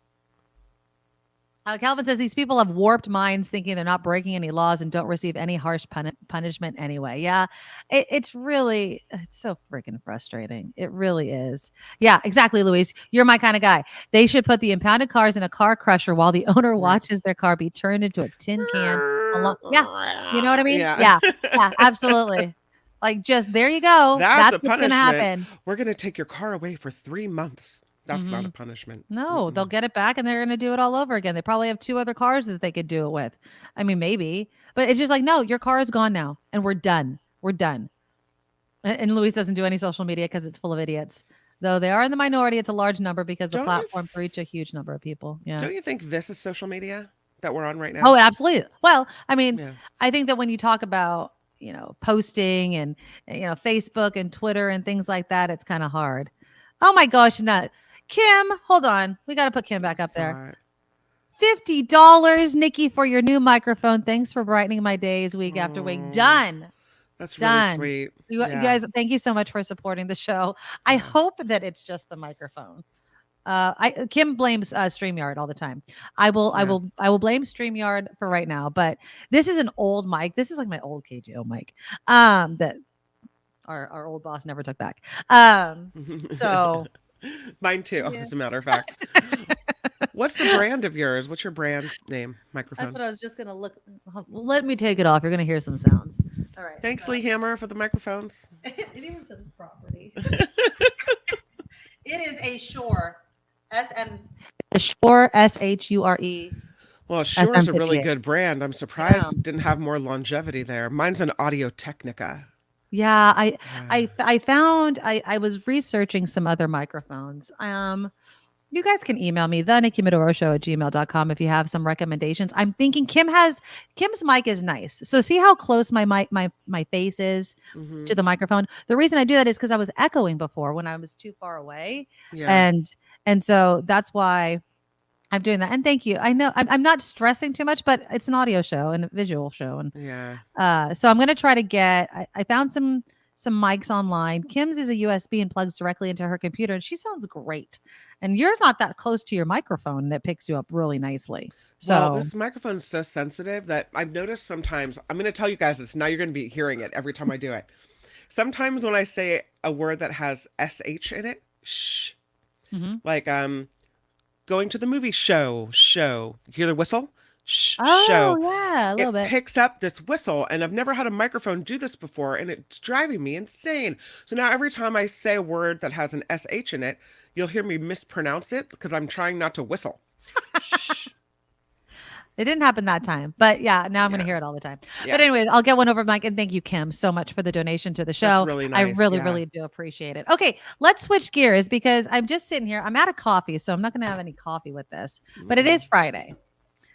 Calvin says these people have warped minds thinking they're not breaking any laws and don't receive any harsh punishment anyway. Yeah, it's so freaking frustrating. It really is. Yeah, exactly, Louise. You're my kind of guy. They should put the impounded cars in a car crusher while the owner watches their car be turned into a tin can. Yeah, you know what I mean? Yeah, absolutely. Like, just there you go. That's what's punishment. Gonna happen. We're going to take your car away for 3 months. That's not a punishment. No, they'll get it back and they're going to do it all over again. They probably have 2 other cars that they could do it with. I mean, maybe, but it's just like, no, your car is gone now and we're done. We're done. And Luis doesn't do any social media because it's full of idiots. Though they are in the minority, it's a large number because the platforms reach a huge number of people. Yeah. Don't you think this is social media that we're on right now? Oh, absolutely. Well, I mean, I think that when you talk about, you know, posting and, you know, Facebook and Twitter and things like that, it's kind of hard. Oh my gosh, not Kim. Hold on. We got to put Kim back up there. $50, Nikki, for your new microphone. Thanks for brightening my days week after week. Done. That's really sweet. You guys, thank you so much for supporting the show. I hope that it's just the microphone. Kim blames StreamYard all the time. I will blame StreamYard for right now, but this is an old mic. This is like my old KGO mic that our old boss never took back. So mine too, as a matter of fact. What's the brand of yours? What's your brand name? Microphone. That's what I was just gonna look. Let me take it off. You're gonna hear some sounds. All right. Thanks, Lee Hammer, for the microphones. It even says property. It is a Shure Shure SHURE. Well, Shure is a really good brand. I'm surprised it didn't have more longevity there. Mine's an Audio Technica. Yeah, I found I was researching some other microphones. You guys can email me, @nikkimedoroshow@gmail.com if you have some recommendations. I'm thinking Kim's mic is nice. So see how close my face is to the microphone. The reason I do that is because I was echoing before when I was too far away. Yeah. And so that's why I'm doing that. And thank you. I know I'm not stressing too much, but it's an audio show and a visual show. And so I'm going to try to get, I found some mics online. Kim's is a USB and plugs directly into her computer, and she sounds great. And you're not that close to your microphone, and it picks you up really nicely. So well, this microphone is so sensitive that I've noticed sometimes, I'm going to tell you guys this, now you're going to be hearing it every time I do it. Sometimes when I say a word that has SH in it, shh, like going to the movie show, you hear the whistle? Show. Yeah, a little bit. It picks up this whistle, and I've never had a microphone do this before, and it's driving me insane. So now every time I say a word that has an SH in it, you'll hear me mispronounce it because I'm trying not to whistle. It didn't happen that time, but now I'm going to hear it all the time. But anyways, I'll get one over Mike, and thank you, Kim, so much for the donation to the show. That's really nice. I really do appreciate it. Okay, let's switch gears because I'm just sitting here. I'm out of coffee, so I'm not going to have any coffee with this, but it is Friday.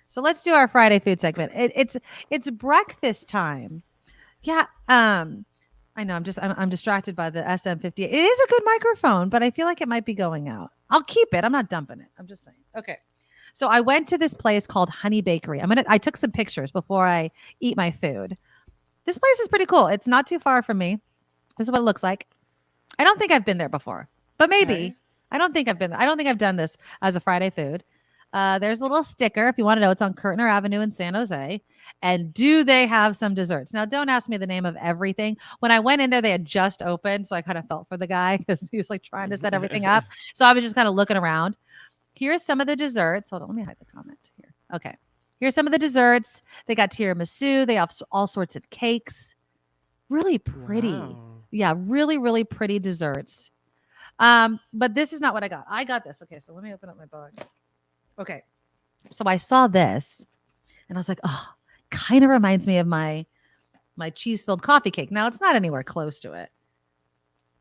So let's do our Friday food segment. It's breakfast time. Yeah. I know I'm distracted by the SM58. It is a good microphone, but I feel like it might be going out. I'll keep it. I'm not dumping it. I'm just saying. Okay. So I went to this place called Honey Bakery. I took some pictures before I eat my food. This place is pretty cool. It's not too far from me. This is what it looks like. I don't think I've been there before, but maybe. Okay. I don't think I've done this as a Friday food. There's a little sticker if you want to know. It's on Kirtner Avenue in San Jose. And do they have some desserts? Now, don't ask me the name of everything. When I went in there, they had just opened, so I kind of felt for the guy because he was like trying to set everything up. So I was just kind of looking around. Here's some of the desserts. Hold on, let me hide the comment here. Okay. Here's some of the desserts. They got tiramisu. They have all sorts of cakes. Really pretty. Wow. Yeah, really, really pretty desserts. But this is not what I got. I got this. Okay, so let me open up my box. Okay. So I saw this and I was like, oh, kind of reminds me of my cheese-filled coffee cake. Now it's not anywhere close to it.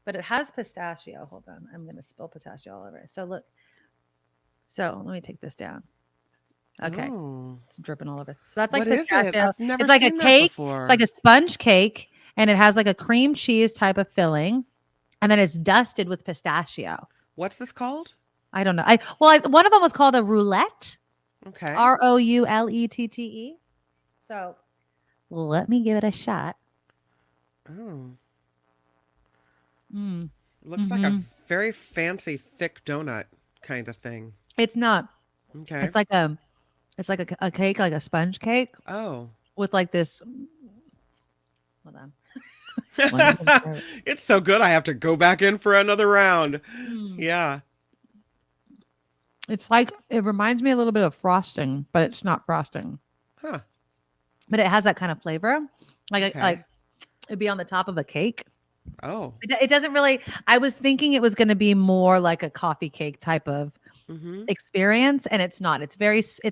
But it has pistachio. Hold on. I'm going to spill pistachio all over it. So look. So let me take this down. Okay. Ooh. It's dripping all over. So that's like What is it? pistachio. I've never It's like a seen that cake. before. It's like a sponge cake, and it has like a cream cheese type of filling, and then it's dusted with pistachio. What's this called? I don't know. One of them was called a roulette. Okay. Roulettete. So let me give it a shot. Oh. Mm. Looks like a very fancy, thick donut kind of thing. It's not. Okay. It's like a cake, like a sponge cake. Oh. With like this. Hold on. It's so good. I have to go back in for another round. Yeah. It's like, it reminds me a little bit of frosting, but it's not frosting. Huh. But it has that kind of flavor. Like it'd be on the top of a cake. Oh. It doesn't really, I was thinking it was going to be more like a coffee cake type of experience. And it's not. It's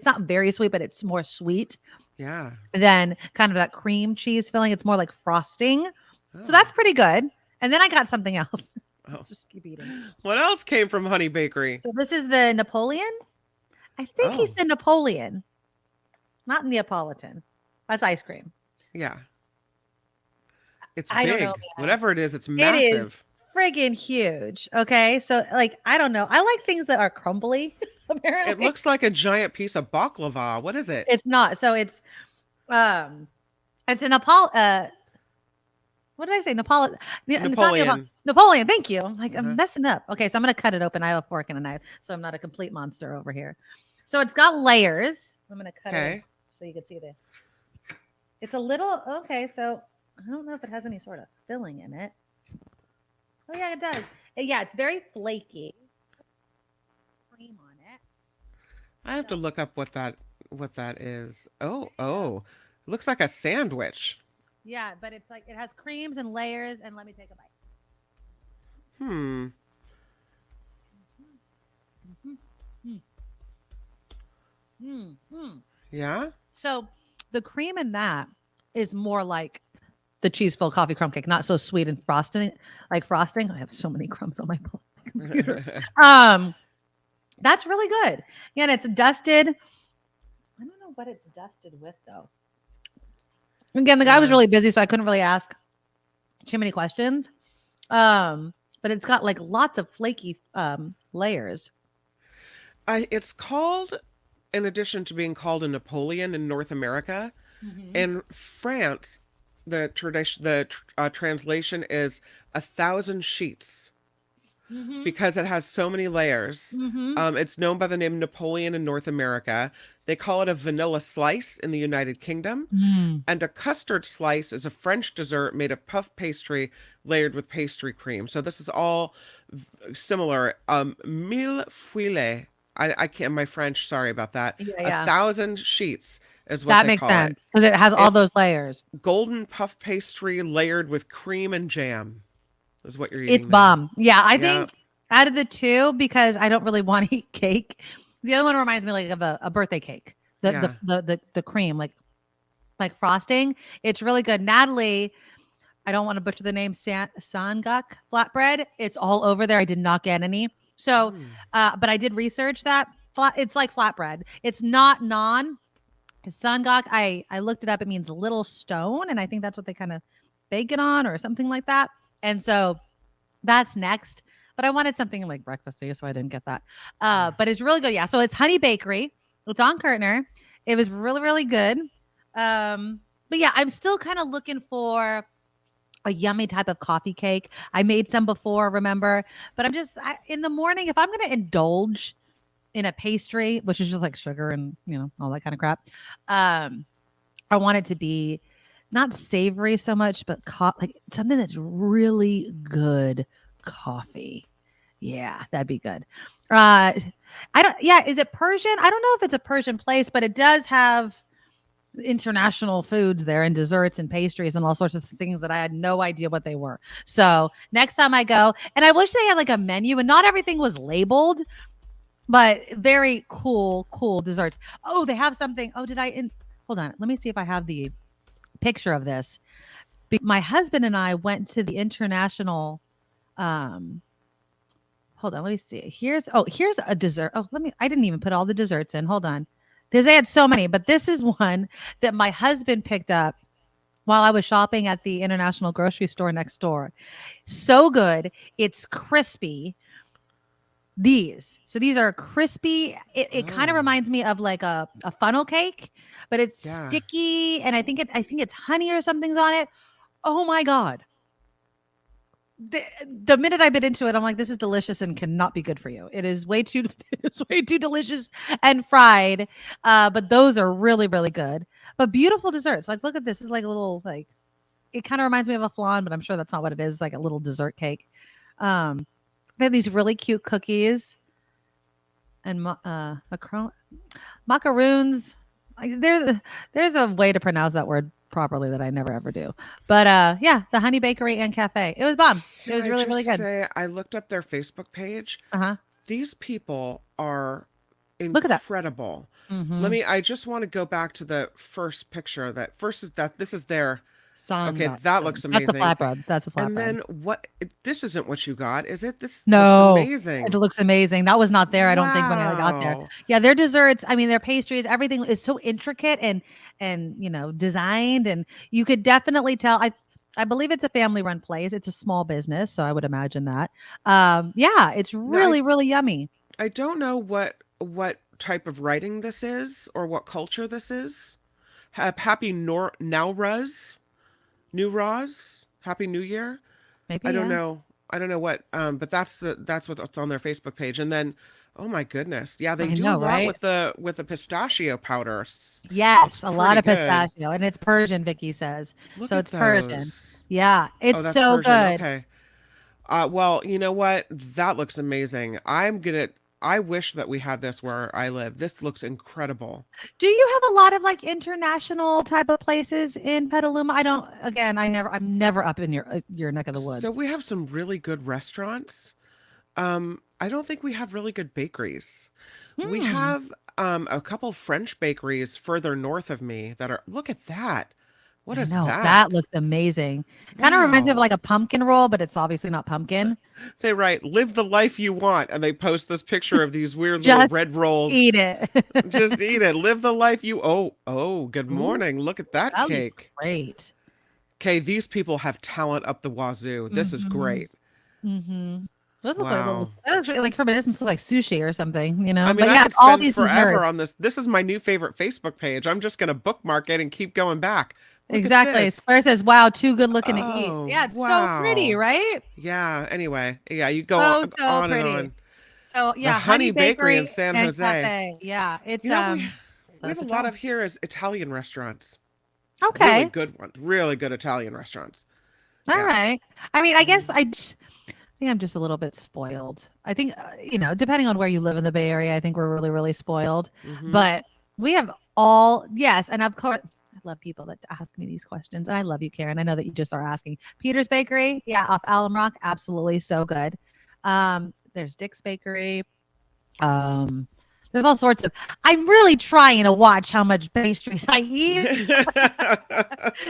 not very sweet, but it's more sweet. Yeah. Than kind of that cream cheese filling. It's more like frosting. Oh. So that's pretty good. And then I got something else. Oh. Just keep eating. What else came from Honey Bakery? So this is the Napoleon. I think he said Napoleon, not Neapolitan. That's ice cream. Yeah. It's I big. don't know, Whatever it is, it's massive. It is friggin' huge. Okay. So like, I don't know. I like things that are crumbly. Apparently. It looks like a giant piece of baklava. What is it? It's not. So it's a what did I say? Napoleon. Napoleon. Thank you. I'm messing up. Okay, so I'm gonna cut it open. I have a fork and a knife, so I'm not a complete monster over here. So it's got layers. I'm gonna cut it so you can see the. It's a little okay. So I don't know if it has any sort of filling in it. Oh yeah, it does. Yeah, it's very flaky. Cream on it. I have to look up what that is. Oh, looks like a sandwich. Yeah, but it's like it has creams and layers. And let me take a bite. Yeah. So the cream in that is more like the cheese-filled coffee crumb cake, not so sweet and frosting. I have so many crumbs on my computer. That's really good. Yeah, and it's dusted. I don't know what it's dusted with though. Again, the guy was really busy, so I couldn't really ask too many questions. But it's got like lots of flaky layers. It's called, in addition to being called a Napoleon in North America, in France, the translation is 1,000 sheets. Because it has so many layers. It's known by the name Napoleon in North America. They call it a vanilla slice in the United Kingdom. And a custard slice is a French dessert made of puff pastry layered with pastry cream. So this is all similar. Mille feuilles. I can't, my French, sorry about that. Yeah. 1,000 sheets is what that they makes call sense it. because it has all those layers. Golden puff pastry layered with cream and jam. Is what you're eating. It's bomb. Yeah, I think out of the two, because I don't really want to eat cake, the other one reminds me like of a birthday cake. The cream, like frosting. It's really good. Natalie, I don't want to butcher the name, Sangak flatbread. It's all over there. I did not get any. So, but I did research that. It's like flatbread. It's not naan. Sangak, I looked it up. It means little stone, and I think that's what they kind of bake it on or something like that. And so that's next. But I wanted something like breakfasty, so I didn't get that. But it's really good. Yeah. So it's Honey Bakery. It's on Kirtner. It was really, really good. But yeah, I'm still kind of looking for a yummy type of coffee cake. I made some before, remember? But in the morning, if I'm going to indulge in a pastry, which is just like sugar and, all that kind of crap, I want it to be not savory so much, but like something that's really good coffee. Yeah, that'd be good. Is it Persian? I don't know if it's a Persian place, but it does have international foods there and desserts and pastries and all sorts of things that I had no idea what they were. So next time I go, and I wish they had like a menu and not everything was labeled, but very cool desserts. Oh, they have something. Oh, hold on. Let me see if I have the picture of this. My husband and I went to the international, hold on, let me see. Here's a dessert. I didn't even put all the desserts in. Hold on. Because they had so many, but this is one that my husband picked up while I was shopping at the international grocery store next door. So good. It's crispy. These are crispy. It kind of reminds me of like a funnel cake, but it's sticky, and I think it's honey or something's on it. Oh my God. The minute I bit into it, I'm like, this is delicious and cannot be good for you. It is way too delicious and fried. But those are really, really good. But beautiful desserts. Like, look at this. It's like a little, like, it kind of reminds me of a flan, but I'm sure that's not what it is. Like a little dessert cake. They have these really cute cookies and macaroons. Like, there's a way to pronounce that word properly that I never ever do. But the Honey Bakery and Cafe. It was bomb. It was really, really good. I looked up their Facebook page. These people are incredible. Mm-hmm. I just want to go back to the first picture. This is their song. Okay, that looks amazing. That's a flatbread. And then this isn't what you got, is it? This looks amazing. It looks amazing. That was not there, I don't think, when I got there. Yeah, their desserts, their pastries, everything is so intricate and designed, and you could definitely tell. I believe it's a family-run place. It's a small business, so I would imagine that. It's really, really yummy. I don't know what type of writing this is or what culture this is. Happy Nowruz. New Roz, Happy New Year. Maybe I don't know what, but that's what's on their Facebook page. And then, oh my goodness, yeah, they do a lot with the pistachio powder. Yes, a lot of pistachio, and it's Persian. Vicky says so. It's Persian. Yeah, it's so good. Okay. Well, you know what? That looks amazing. I wish that we had this where I live. This looks incredible. Do you have a lot of like international type of places in Petaluma? I'm never up in your neck of the woods. So we have some really good restaurants. I don't think we have really good bakeries. We have a couple French bakeries further north of me that are, look at that. What is that? That looks amazing. Kind of reminds me of like a pumpkin roll, but it's obviously not pumpkin. They write, live the life you want. And they post this picture of these weird little red rolls. Eat it. Just eat it. Live the life you... Oh, good morning. Look at that cake. Looks great. Okay, these people have talent up the wazoo. This is great. Mm-hmm. Those look actually, like from a distance, look like sushi or something, I could all spend these forever desserts on this. This is my new favorite Facebook page. I'm just going to bookmark it and keep going back. Look exactly. Square says, wow, too good looking to eat. Yeah, it's so pretty, right? Yeah. Anyway, you go on pretty. and on. So yeah, the Honey Bakery in San Jose. Cafe. Yeah, it's we have a lot of here is Italian restaurants. Okay. Really good ones. Really good Italian restaurants. All right. I guess I think I'm just a little bit spoiled. I think, depending on where you live in the Bay Area, I think we're really, really spoiled. Mm-hmm. But we have and of course, I love people that ask me these questions. And I love you, Karen. I know that you just are asking. Peter's Bakery, off Alum Rock, absolutely so good. There's Dick's Bakery. There's all sorts of. I'm really trying to watch how much pastries I eat,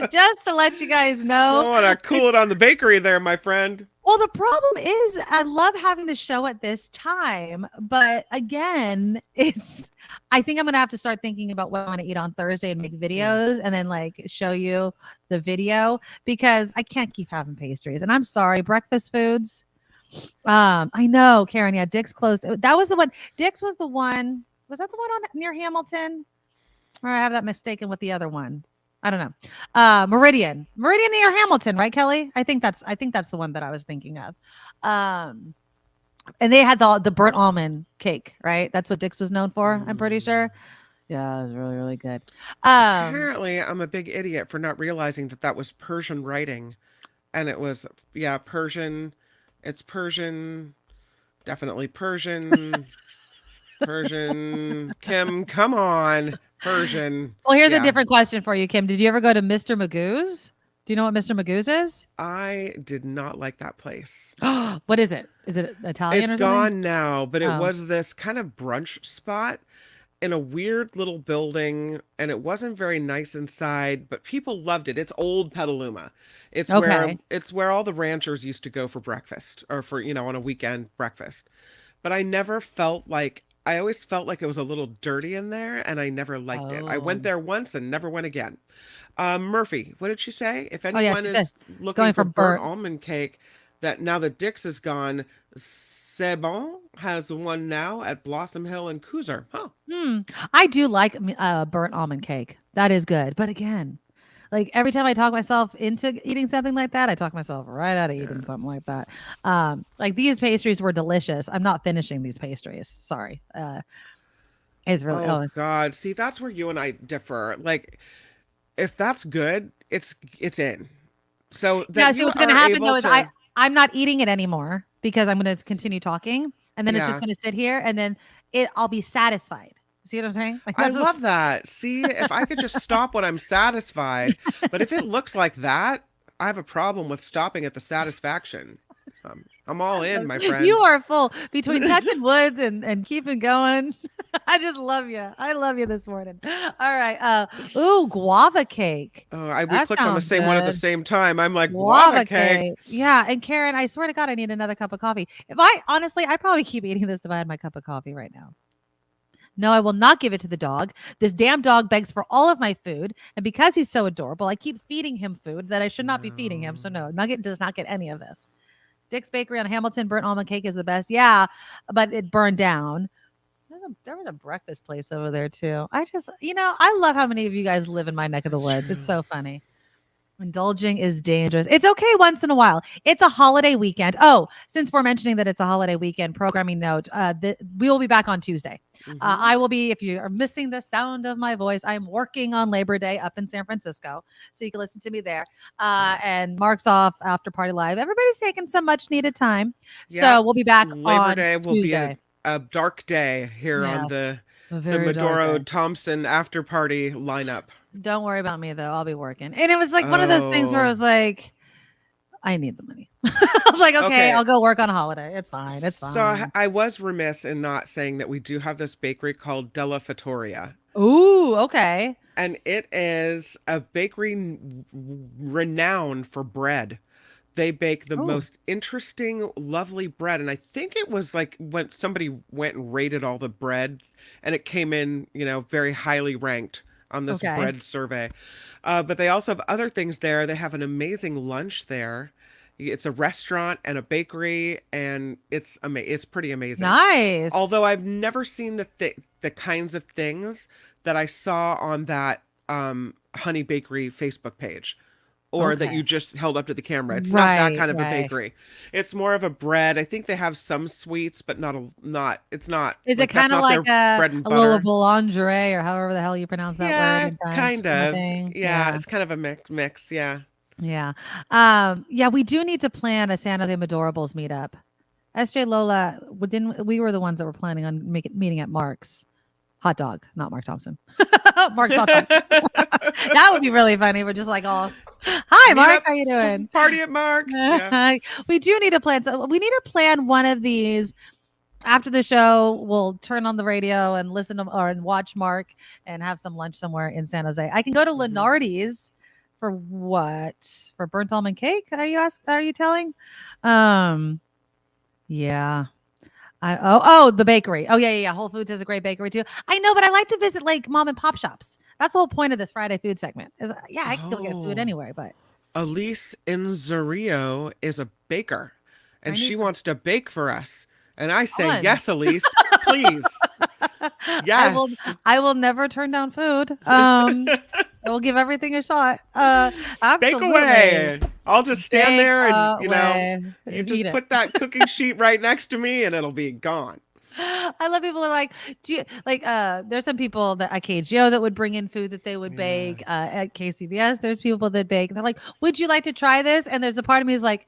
just to let you guys know. Oh, to cool it on the bakery there, my friend. Well, the problem is, I love having the show at this time, but again, I think I'm gonna have to start thinking about what I want to eat on Thursday and make videos, and then like show you the video because I can't keep having pastries. And I'm sorry, breakfast foods. I know, Karen. Yeah, Dick's closed. That was the one. Dick's was the one. Was that the one near Hamilton? Or I have that mistaken with the other one? I don't know. Meridian near Hamilton, right, Kelly? I think that's the one that I was thinking of. And they had the burnt almond cake, right? That's what Dick's was known for. I'm pretty sure. Yeah, it was really, really good. Apparently, I'm a big idiot for not realizing that was Persian writing, and it was Persian. It's Persian, definitely Persian. Persian. Kim, come on, Persian. Well, here's a different question for you, Kim. Did you ever go to Mr. Magoo's? Do you know what Mr. Magoo's is? I did not like that place. What is it? Is it Italian or something? It's gone now, but it was this kind of brunch spot in a weird little building, and it wasn't very nice inside, but people loved it. It's old Petaluma. It's where all the ranchers used to go for breakfast, or for, on a weekend breakfast. But I always felt like it was a little dirty in there, and I never liked it. I went there once and never went again. Murphy, what did she say? If anyone is looking for burnt almond cake, that now that Dick's is gone, C'est Bon has one now at Blossom Hill and Cooser. I do like burnt almond cake. That is good. But again, like every time I talk myself into eating something like that, I talk myself right out of eating something like that. Like these pastries were delicious. I'm not finishing these pastries. Sorry. It's really God. See, that's where you and I differ. Like, if that's good, it's in. So see what's going to happen though is I'm not eating it anymore because I'm going to continue talking, and then it's just going to sit here, and then I'll be satisfied. See what I'm saying? Like, I love that. See, if I could just stop when I'm satisfied, but if it looks like that, I have a problem with stopping at the satisfaction. I'm all in, my friend. You are full between touching woods and keeping going. I just love you. I love you this morning. All right. Guava cake. Oh, we clicked on the same one at the same time. I'm like, guava cake. Yeah. And Karen, I swear to God, I need another cup of coffee. I'd probably keep eating this if I had my cup of coffee right now. No, I will not give it to the dog. This damn dog begs for all of my food. And because he's so adorable, I keep feeding him food that I should not be feeding him. So no, Nugget does not get any of this. Dick's Bakery on Hamilton burnt almond cake is the best. Yeah, but it burned down. There was a breakfast place over there too. I love how many of you guys live in my neck of the woods. It's so funny. Indulging is dangerous. It's okay once in a while. It's a holiday weekend. Oh, since we're mentioning that it's a holiday weekend, programming note, we will be back on Tuesday. I will be, if you are missing the sound of my voice, I'm working on Labor Day up in San Francisco. So you can listen to me there. And Mark's off after Party Live. Everybody's taking some much needed time. Yeah. So we'll be back Labor Day will Tuesday. Be a dark day here on the Medoro Thompson after party lineup. Don't worry about me though. I'll be working. And it was like one of those things where I was like, I need the money. I was like, okay, I'll go work on a holiday. It's fine. It's fine. So I was remiss in not saying that we do have this bakery called Della Fattoria. Ooh, okay. And it is a bakery renowned for bread. They bake the most interesting, lovely bread. And I think it was like when somebody went and rated all the bread, and it came in, very highly ranked on this bread survey. But they also have other things there. They have an amazing lunch there. It's a restaurant and a bakery, and it's pretty amazing. Nice. Although I've never seen the kinds of things that I saw on that Honey Bakery Facebook page. Or that you just held up to the camera. It's not that kind of a bakery. It's more of a bread. I think they have some sweets, but it's not. Is it kind of like a little boulangerie or however the hell you pronounce that word? Yeah, kind of. Yeah, it's kind of a mix. Yeah. Yeah. We do need to plan a San Jose Medorables meetup. SJ Lola, we were the ones that were planning on meeting at Mark's. Hot dog, not Mark Thompson. Mark's hot dogs. That would be really funny. We're just like, hi, Mark. How you doing? Party at Mark's. Yeah. We do need a plan. So we need to plan one of these after the show. We'll turn on the radio and listen to and watch Mark and have some lunch somewhere in San Jose. I can go to Lenardi's for what? For burnt almond cake? Are you telling? Yeah. The bakery. Oh, yeah. Whole Foods is a great bakery too. I know, but I like to visit like mom and pop shops. That's the whole point of this Friday food segment. I can go get food anywhere, but Elise Inzerio is a baker, and she wants to bake for us. And I say, yes, Elise, please. Yes. I will never turn down food. We'll give everything a shot. Bake Absolutely. away. I'll just stand Bake there and, away. you Eat just it. put that cookie sheet right next to me and it'll be gone. I love people who are like, do you like there's some people that at KGO that would bring in food that they would bake at KCBS. There's people that bake. They're like, would you like to try this? And there's a part of me is like,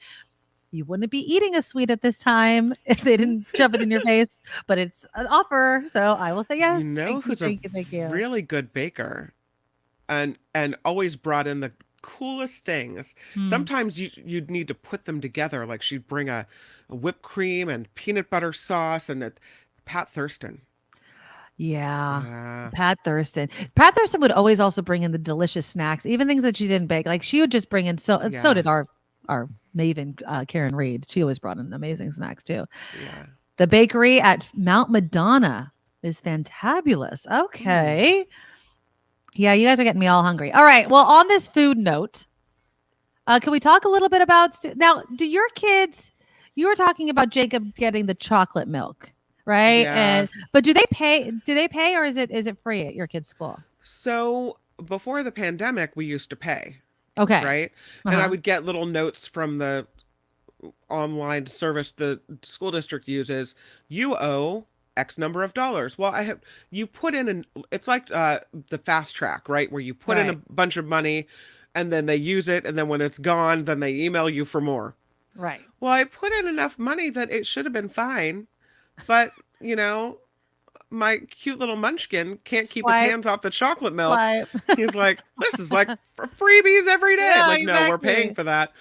you wouldn't be eating a sweet at this time if they didn't shove it in your face, but it's an offer. So I will say yes. You know who's thank you. really good baker and always brought in the coolest things. Sometimes you'd need to put them together. Like she'd bring a whipped cream and peanut butter sauce and Pat Thurston. Yeah. Pat Thurston. Pat Thurston would always also bring in the delicious snacks, even things that she didn't bake. Like she would just bring in so did our maven Karen Reed. She always brought in amazing snacks too. Yeah. The bakery at Mount Madonna is fantabulous. Okay. Yeah, you guys are getting me all hungry. All right. Well, on this food note, can we talk a little bit about now? Do your kids? You were talking about Jacob getting the chocolate milk, right? Yeah. But do they pay? Do they pay, or is it free at your kids' school? So before the pandemic, we used to pay. Okay. Right. And I would get little notes from the online service the school district uses. You owe X number of dollars. Well, you put in it's like the fast track, right? Where you put in a bunch of money and then they use it. And then when it's gone, then they email you for more. Right. Well, I put in enough money that it should have been fine. But, my cute little munchkin can't keep his hands off the chocolate milk. He's like, this is like freebies every day. Yeah, I'm like, exactly. no, we're paying for that.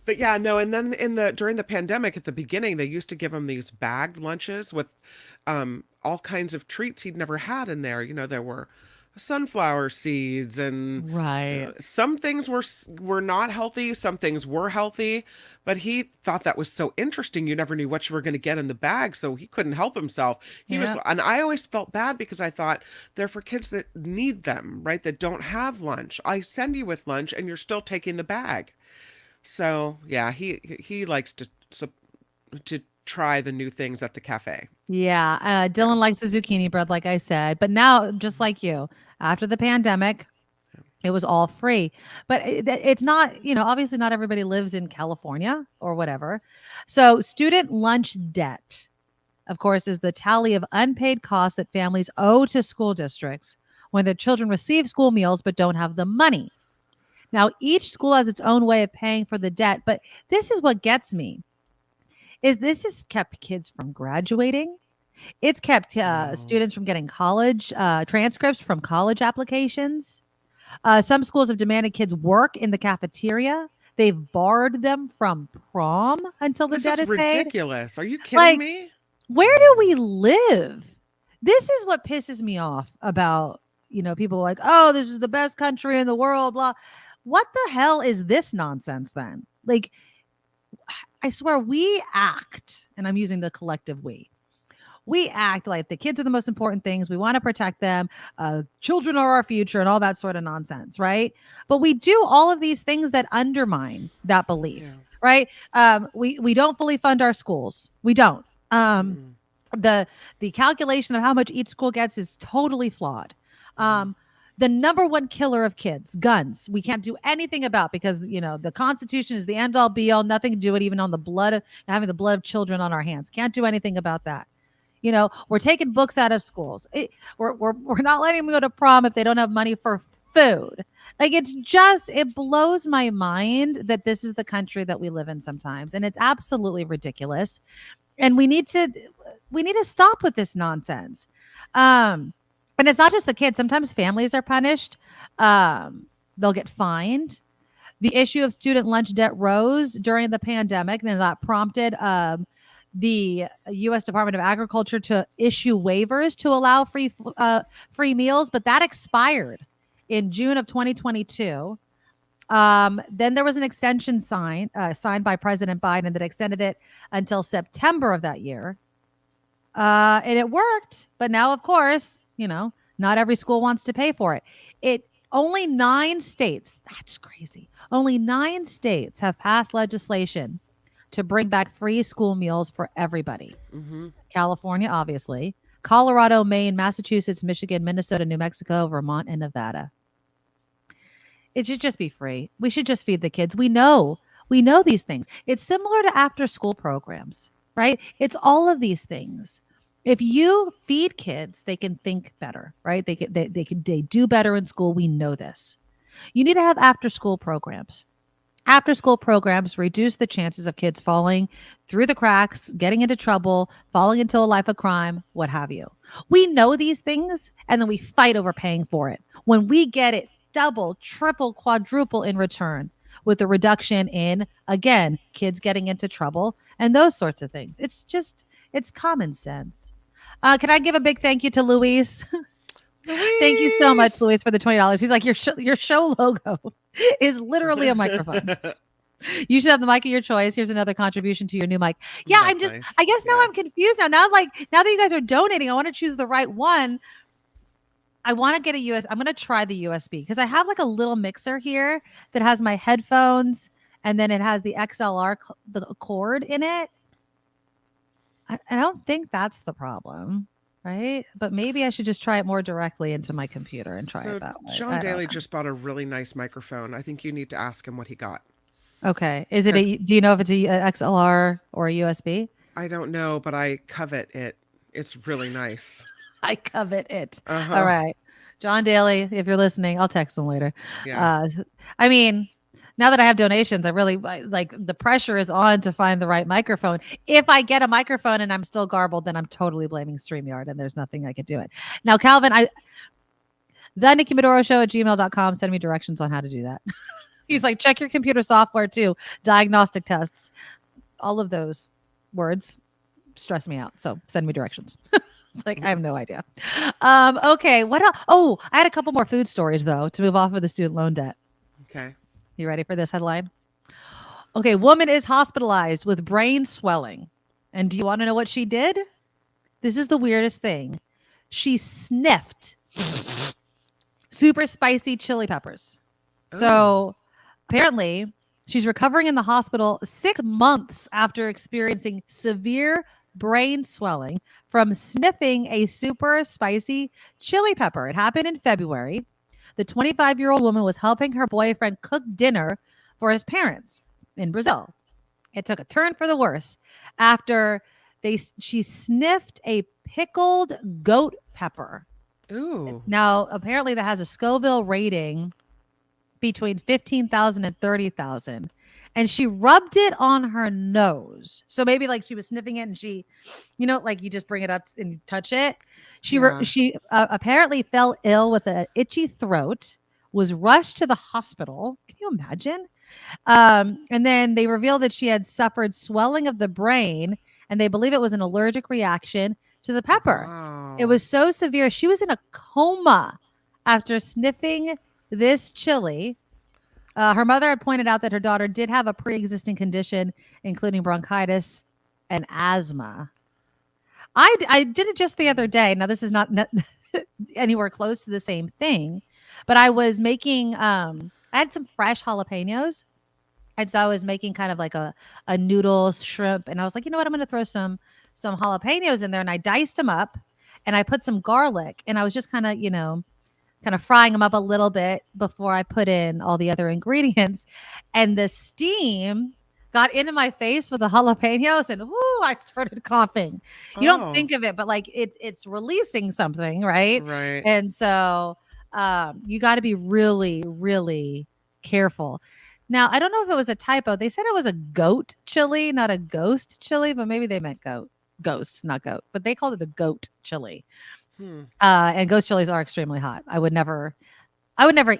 But yeah, no. And then during the pandemic at the beginning, they used to give him these bagged lunches with all kinds of treats he'd never had in there. There were sunflower seeds and some things were not healthy, some things were healthy, but he thought that was so interesting. You never knew what you were going to get in the bag, so he couldn't help himself. And I always felt bad because I thought they're for kids that need them, right? That don't have lunch. I send you with lunch and you're still taking the bag. So yeah, he likes to try the new things at the cafe. Yeah. Dylan likes the zucchini bread, like I said. But now, just like you, after the pandemic, it was all free. But it's not, obviously not everybody lives in California or whatever. So student lunch debt, of course, is the tally of unpaid costs that families owe to school districts when their children receive school meals but don't have the money. Now, each school has its own way of paying for the debt. But this is what gets me. This has kept kids from graduating. It's kept students from getting college transcripts from college applications. Some schools have demanded kids work in the cafeteria. They've barred them from prom until the debt is paid. Ridiculous. Are you kidding me? Where do we live? This is what pisses me off about, people like, oh, this is the best country in the world, blah. What the hell is this nonsense then? Like, I swear we act, and I'm using the collective we act like the kids are the most important things. We want to protect them. Children are our future and all that sort of nonsense, right? But we do all of these things that undermine that belief, right? We don't fully fund our schools. We don't. The calculation of how much each school gets is totally flawed. The number one killer of kids, guns, we can't do anything about because, the Constitution is the end all be all, nothing to do it, even on having the blood of children on our hands. Can't do anything about that. We're taking books out of schools. We're not letting them go to prom if they don't have money for food. Like, it blows my mind that this is the country that we live in sometimes. And it's absolutely ridiculous. And we need to stop with this nonsense. And it's not just the kids. Sometimes families are punished. They'll get fined. The issue of student lunch debt rose during the pandemic, and that prompted the U.S. Department of Agriculture to issue waivers to allow free meals, but that expired in June of 2022. Then there was an extension signed by President Biden that extended it until September of that year. And it worked, but now, of course, not every school wants to pay for it. Only 9 states, that's crazy. Only 9 states have passed legislation to bring back free school meals for everybody. California, obviously, Colorado, Maine, Massachusetts, Michigan, Minnesota, New Mexico, Vermont, and Nevada. It should just be free. We should just feed the kids. We know these things. It's similar to after school programs, right? It's all of these things. If you feed kids, they can think better, right? They do better in school. We know this. You need to have after school programs. After school programs reduce the chances of kids falling through the cracks, getting into trouble, falling into a life of crime, what have you. We know these things, and then we fight over paying for it. When we get it double, triple, quadruple in return with a reduction in, again, kids getting into trouble and those sorts of things. It's common sense. Can I give a big thank you to Luis? Thank you so much, Luis, for the $20. He's like, your show logo is literally a microphone. You should have the mic of your choice. Here's another contribution to your new mic. Yeah, That's I'm just, nice. I guess now I'm confused now. Now that you guys are donating, I want to choose the right one. I want to get I'm going to try the USB because I have like a little mixer here that has my headphones and then it has the XLR, the cord in it. I don't think that's the problem. Right. But maybe I should just try it more directly into my computer and try it that way. Sean Daly just bought a really nice microphone. I think you need to ask him what he got. Okay. Do you know if it's a XLR or a USB? I don't know, but I covet it. It's really nice. I covet it. Uh-huh. All right. John Daly, if you're listening, I'll text him later. Yeah. I mean, now that I have donations, I really like the pressure is on to find the right microphone. If I get a microphone and I'm still garbled, then I'm totally blaming StreamYard and there's nothing I could do it. Now, Calvin, the Nikki Medoro Show at gmail.com. Send me directions on how to do that. He's like, check your computer software too. Diagnostic tests. All of those words stress me out. So send me directions. It's like, I have no idea. Okay. What else? Oh, I had a couple more food stories though, to move off of the student loan debt. Okay. You ready for this headline? Okay. Woman is hospitalized with brain swelling. And do you want to know what she did? This is the weirdest thing. She sniffed super spicy chili peppers. So apparently she's recovering in the hospital 6 months after experiencing severe brain swelling from sniffing a super spicy chili pepper. It happened in February. The 25-year-old woman was helping her boyfriend cook dinner for his parents in Brazil. It took a turn for the worse after she sniffed a pickled goat pepper. Ooh. Now, apparently that has a Scoville rating between 15,000 and 30,000. And she rubbed it on her nose. So maybe like she was sniffing it and she, like you just bring it up and you touch it. She apparently fell ill with an itchy throat, was rushed to the hospital. Can you imagine? And then they revealed that she had suffered swelling of the brain and they believe it was an allergic reaction to the pepper. Wow. It was so severe. She was in a coma after sniffing this chili. Her mother had pointed out that her daughter did have a pre-existing condition, including bronchitis and asthma. I did it just the other day. Now, this is not anywhere close to the same thing, but I was making, I had some fresh jalapenos. And so I was making kind of like a noodles, shrimp. And I was like, you know what? I'm going to throw some jalapenos in there. And I diced them up and I put some garlic and I was just kind of frying them up a little bit before I put in all the other ingredients. And the steam got into my face with the jalapenos and I started coughing. You don't think of it, but like it's releasing something, right? Right. And so you got to be really, really careful. Now, I don't know if it was a typo. They said it was a goat chili, not a ghost chili, but maybe they meant goat. Ghost, not goat. But they called it a goat chili. And ghost chilies are extremely hot. I would never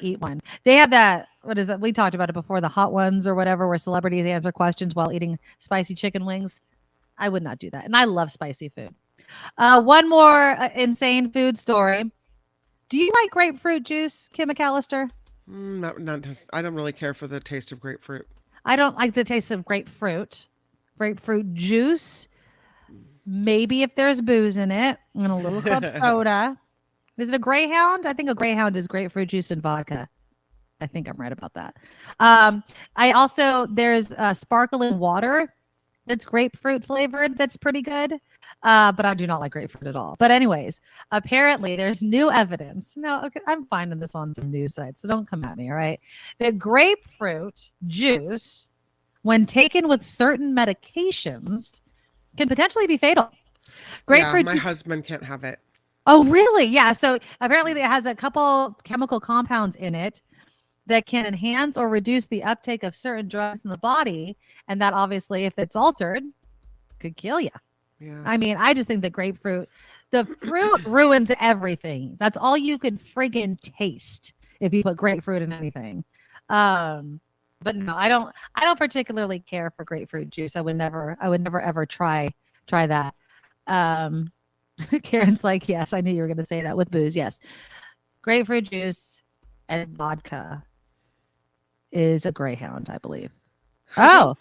eat one. They have that, what is that? We talked about it before, the hot ones or whatever, where celebrities answer questions while eating spicy chicken wings. I would not do that. And I love spicy food. One more insane food story. Do you like grapefruit juice, Kim McAllister? Not just, I don't really care for the taste of grapefruit. I don't like the taste of grapefruit. Grapefruit juice. Maybe if there's booze in it and a little club soda. Is it a Greyhound? I think a Greyhound is grapefruit juice and vodka. I think I'm right about that. There's sparkling water that's grapefruit flavored. That's pretty good. But I do not like grapefruit at all. But anyways, apparently there's new evidence. No, okay, I'm finding this on some news sites, so don't come at me, all right? That grapefruit juice, when taken with certain medications, can potentially be fatal. Grapefruit my husband can't have it. Oh, really? Yeah. So apparently it has a couple chemical compounds in it that can enhance or reduce the uptake of certain drugs in the body. And that obviously, if it's altered, could kill you. Yeah. I mean, I just think that the fruit ruins everything. That's all you could friggin' taste if you put grapefruit in anything. But no, I don't particularly care for grapefruit juice. I would never ever try that. Karen's like, yes, I knew you were going to say that with booze. Yes. Grapefruit juice and vodka is a Greyhound, I believe. Oh,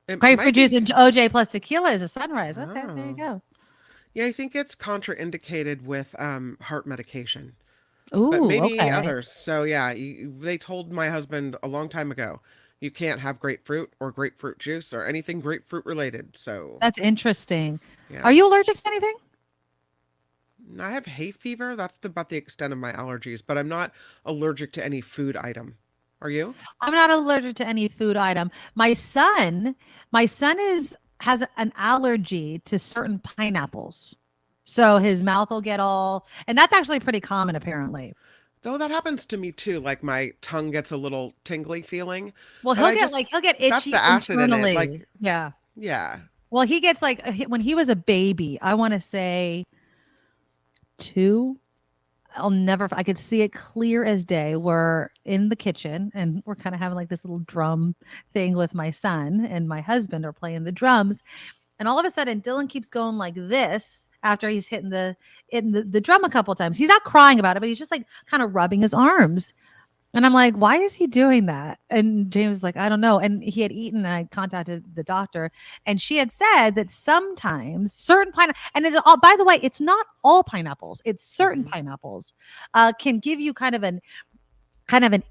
grapefruit juice and OJ plus tequila is a sunrise. Okay, there you go. Yeah, I think it's contraindicated with heart medication. Ooh, but maybe okay. others. So yeah, they told my husband a long time ago, you can't have grapefruit or grapefruit juice or anything grapefruit related. So that's interesting. Yeah. Are you allergic to anything? I have hay fever. That's about the extent of my allergies, but I'm not allergic to any food item. Are you? I'm not allergic to any food item. My son has an allergy to certain pineapples. So his mouth will get all, and that's actually pretty common apparently. Though that happens to me too. Like my tongue gets a little tingly feeling. Well, he'll get itchy. That's the acid internally. in it. Like, yeah. Yeah. Well, he gets when he was a baby, I want to say 2. I could see it clear as day. We're in the kitchen and we're kind of having like this little drum thing with my son, and my husband are playing the drums. And all of a sudden, Dylan keeps going like this after he's hitting the drum a couple of times. He's not crying about it, but he's just like kind of rubbing his arms. And I'm like, why is he doing that? And James was like, I don't know. And he had eaten, and I contacted the doctor, and she had said that sometimes certain pineapple, and it's all, by the way, it's not all pineapples, it's certain pineapples, can give you kind of an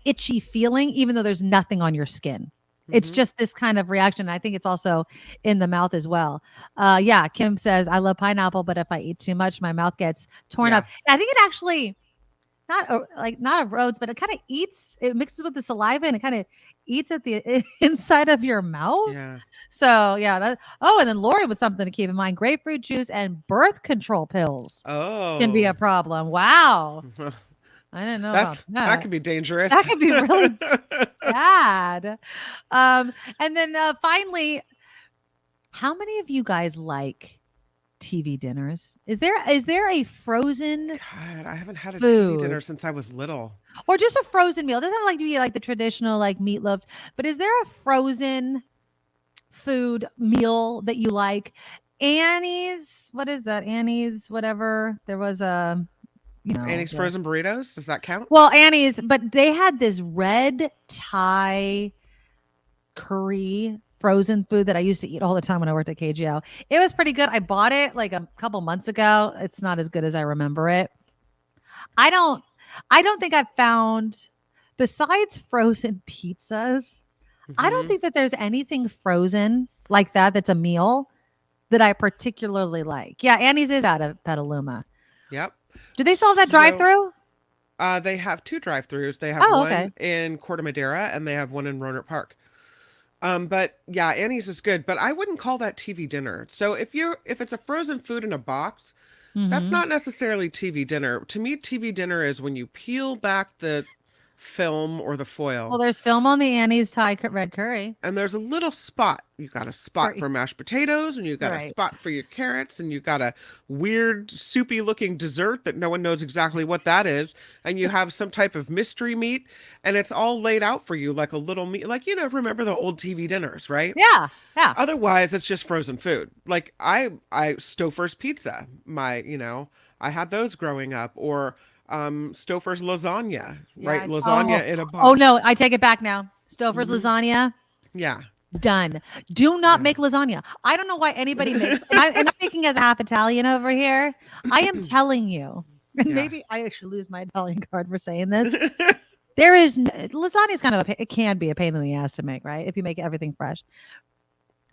itchy feeling, even though there's nothing on your skin. It's just this kind of reaction. I think it's also in the mouth as well. Yeah, Kim says, I love pineapple, but if I eat too much, my mouth gets torn up. And I think it actually not erodes, but it kind of eats. It mixes with the saliva, and it kind of eats at the inside of your mouth. Yeah. So yeah. And then Lori with something to keep in mind: grapefruit juice and birth control pills can be a problem. Wow. I didn't know about that. That could be dangerous. That could be really bad. And then finally, how many of you guys like TV dinners? Is there a frozen God, I haven't had a food TV dinner since I was little. Or just a frozen meal? It doesn't have to be like the traditional like meatloaf, but is there a frozen food meal that you like? Annie's, what is that? Annie's, whatever. There was a Annie's frozen burritos. Does that count? Well, Annie's, but they had this red Thai curry frozen food that I used to eat all the time when I worked at KGL. It was pretty good. I bought it like a couple months ago. It's not as good as I remember it. I don't think I've found, besides frozen pizzas, I don't think that there's anything frozen like that that's a meal that I particularly like. Yeah, Annie's is out of Petaluma. Yep. Do they still have that drive-through? They have 2 drive-throughs. They have one in Corte Madera, and they have one in Rohnert Park. But yeah, Annie's is good, but I wouldn't call that TV dinner. So if it's a frozen food in a box, that's not necessarily TV dinner. To me, TV dinner is when you peel back the film or the foil. Well, there's film on the Annie's Thai red curry. And there's a little spot. You got a spot for mashed potatoes, and you got a spot for your carrots, and you got a weird soupy looking dessert that no one knows exactly what that is. And you have some type of mystery meat, and it's all laid out for you like a little meat. Like, remember the old TV dinners, right? Yeah. Yeah. Otherwise, it's just frozen food. Like I Stouffer's pizza. I had those growing up, or Stouffer's lasagna, right? Lasagna in a box. Oh no, I take it back now. Stouffer's lasagna. Yeah. Done. Do not make lasagna. I don't know why anybody makes. And I'm speaking as a half Italian over here. I am telling you, and maybe I should lose my Italian card for saying this. Lasagna is kind of it can be a pain in the ass to make, right? If you make everything fresh.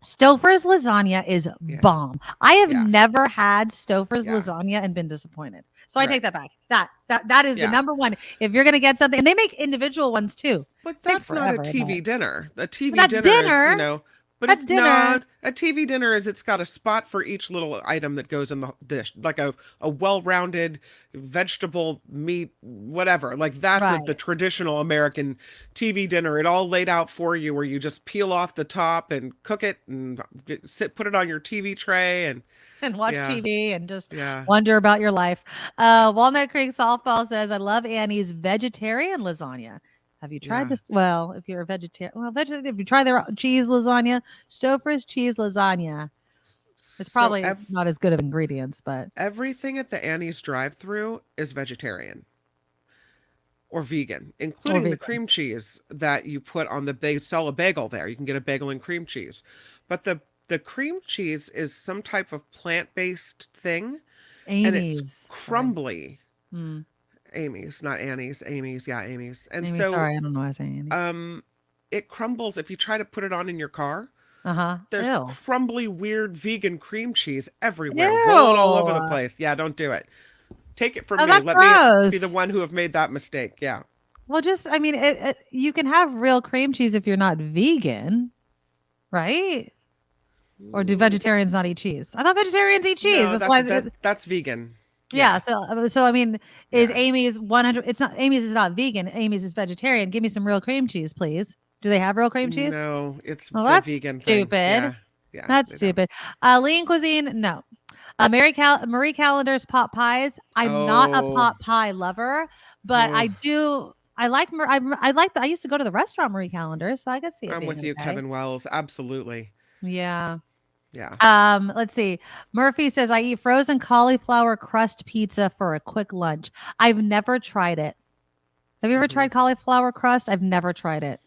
Stouffer's lasagna is bomb. I have never had Stouffer's lasagna and been disappointed. So I take that back. That is the number one. If you're gonna get something, and they make individual ones too. But that's not a TV dinner. A TV dinner is, you know. But that's it's dinner. not a TV dinner. It's got a spot for each little item that goes in the dish, like a well-rounded vegetable, meat, whatever. Like that's like the traditional American TV dinner. It all laid out for you, where you just peel off the top and cook it and put it on your TV tray and watch TV and just wonder about your life. Walnut Creek Softball says, "I love Annie's vegetarian lasagna." Have you tried this? Well, if you're a vegetarian, if you try their cheese lasagna, Stouffer's cheese lasagna, it's probably not as good of ingredients, but everything at the Annie's drive-thru is vegetarian or vegan, including the cream cheese that you put on they sell a bagel there. You can get a bagel and cream cheese, but the cream cheese is some type of plant-based thing, and it's crumbly. Amy's, not Annie's. Amy's, yeah, Amy's. And Amy's, so, sorry, I don't know why I say Annie's. It crumbles if you try to put it on in your car. There's crumbly, weird vegan cream cheese everywhere, rolling all over the place. Yeah, don't do it. Take it from me. Let me be the one who have made that mistake. Yeah. Well, I mean, you can have real cream cheese if you're not vegan, right? Or do vegetarians not eat cheese? I thought vegetarians eat cheese. No, that's vegan. Yeah. So I mean, is Amy's 100? It's not. Amy's is not vegan. Amy's is vegetarian. Give me some real cream cheese, please. Do they have real cream cheese? No, it's that's vegan. Stupid. Yeah, that's stupid. Lean cuisine, no. Marie Callender's pot pies. I'm not a pot pie lover, but I do. I like. I used to go to the restaurant Marie Callender, so I could see it. I'm with you, Kevin Wells. Absolutely. Yeah. Yeah. Let's see. Murphy says, I eat frozen cauliflower crust pizza for a quick lunch. I've never tried it. Have you ever tried cauliflower crust? I've never tried it.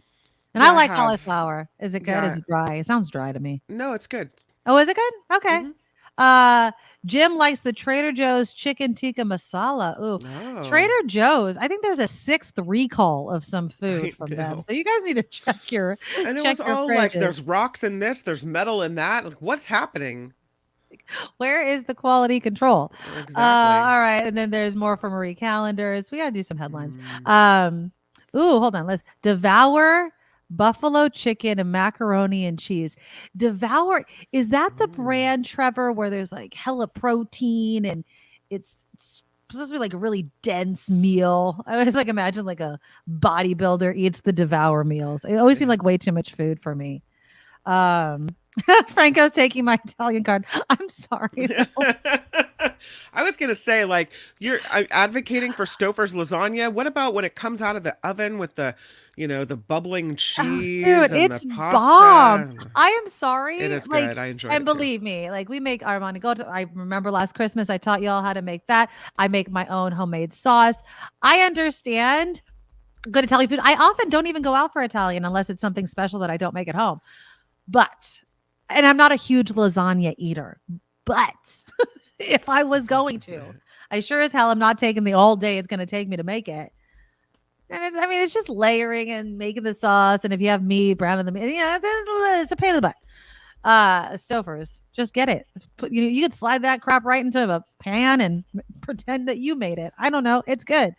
And I like cauliflower. Is it good? Is it dry? It sounds dry to me. No, it's good. Oh, is it good? Okay. Jim likes the Trader Joe's chicken tikka masala. Ooh, Trader Joe's. I think there's a 6th recall of some food from them. So you guys need to check your. And it was all like, there's rocks in this, there's metal in that. Like, what's happening? Where is the quality control? Exactly. All right, and then there's more for Marie Callender's. We gotta do some headlines. Hold on. Let's devour. Buffalo chicken and macaroni and cheese. Devour, is that the brand, Trevor, where there's like hella protein and it's supposed to be like a really dense meal? I always like imagine like a bodybuilder eats the Devour meals. It always seemed like way too much food for me. Franco's taking my Italian card. I'm sorry. I was gonna say, like, you're advocating for Stouffer's lasagna. What about when it comes out of the oven with the bubbling cheese dude, and it's the pasta? Bomb. I am sorry. It is good. I enjoy it. And believe me, like we make Armani. I remember last Christmas I taught y'all how to make that. I make my own homemade sauce. I understand good Italian food. I often don't even go out for Italian unless it's something special that I don't make at home. And I'm not a huge lasagna eater. But if I was going to, I sure as hell am not taking the all day it's going to take me to make it. And it's just layering and making the sauce. And if you have meat, browning the meat, it's a pain in the butt. Stouffer's, just get it. You could slide that crap right into a pan and pretend that you made it. I don't know. It's good.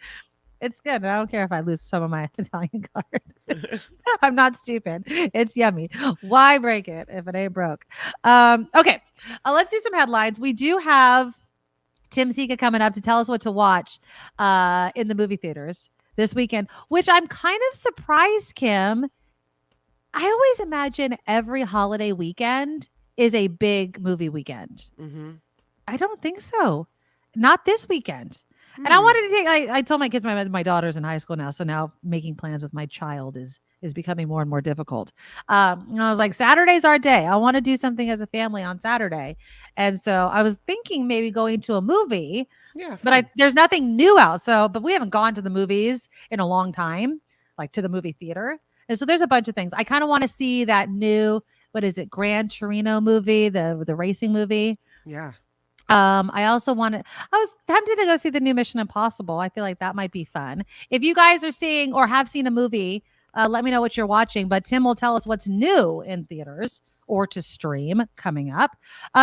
It's good. I don't care if I lose some of my Italian card. I'm not stupid. It's yummy. Why break it if it ain't broke? Okay. Let's do some headlines. We do have Tim Sika coming up to tell us what to watch in the movie theaters this weekend, which I'm kind of surprised, Kim. I always imagine every holiday weekend is a big movie weekend. Mm-hmm. I don't think so. Not this weekend. And I wanted to I told my kids, my daughter's in high school now. So now making plans with my child is becoming more and more difficult. And I was like, Saturday's our day. I want to do something as a family on Saturday. And so I was thinking maybe going to a movie. Yeah. But there's nothing new out. But we haven't gone to the movies in a long time, like to the movie theater. And so there's a bunch of things. I kind of want to see that new, what is it, Gran Torino movie, the racing movie. Yeah. I was tempted to go see the new Mission Impossible. I feel like that might be fun. If you guys are seeing or have seen a movie, let me know what you're watching, but Tim will tell us what's new in theaters or to stream coming up.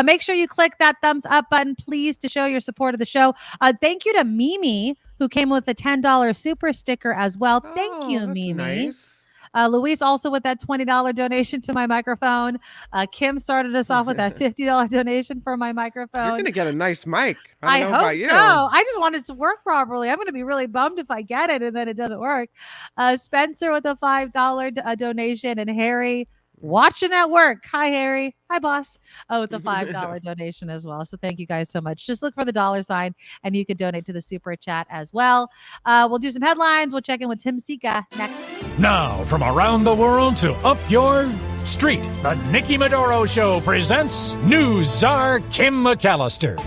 Make sure you click that thumbs up button, please, to show your support of the show. Thank you to Mimi, who came with a $10 super sticker as well. Thank you, Mimi. Nice. Luis also with that $20 donation to my microphone. Kim started us off with that $50 donation for my microphone. You're going to get a nice mic. I don't know hope about you. so. I just want it to work properly. I'm going to be really bummed if I get it and then it doesn't work. Spencer with a $5 donation, and Harry watching at work. Hi, Harry. Hi, boss. With the $5 donation as well. So thank you guys so much. Just look for the $sign and you could donate to the super chat as well. We'll do some headlines. We'll check in with Tim Sika next. Now, from around the world to up your street, the Nikki Medoro Show presents News Czar Kim McAllister.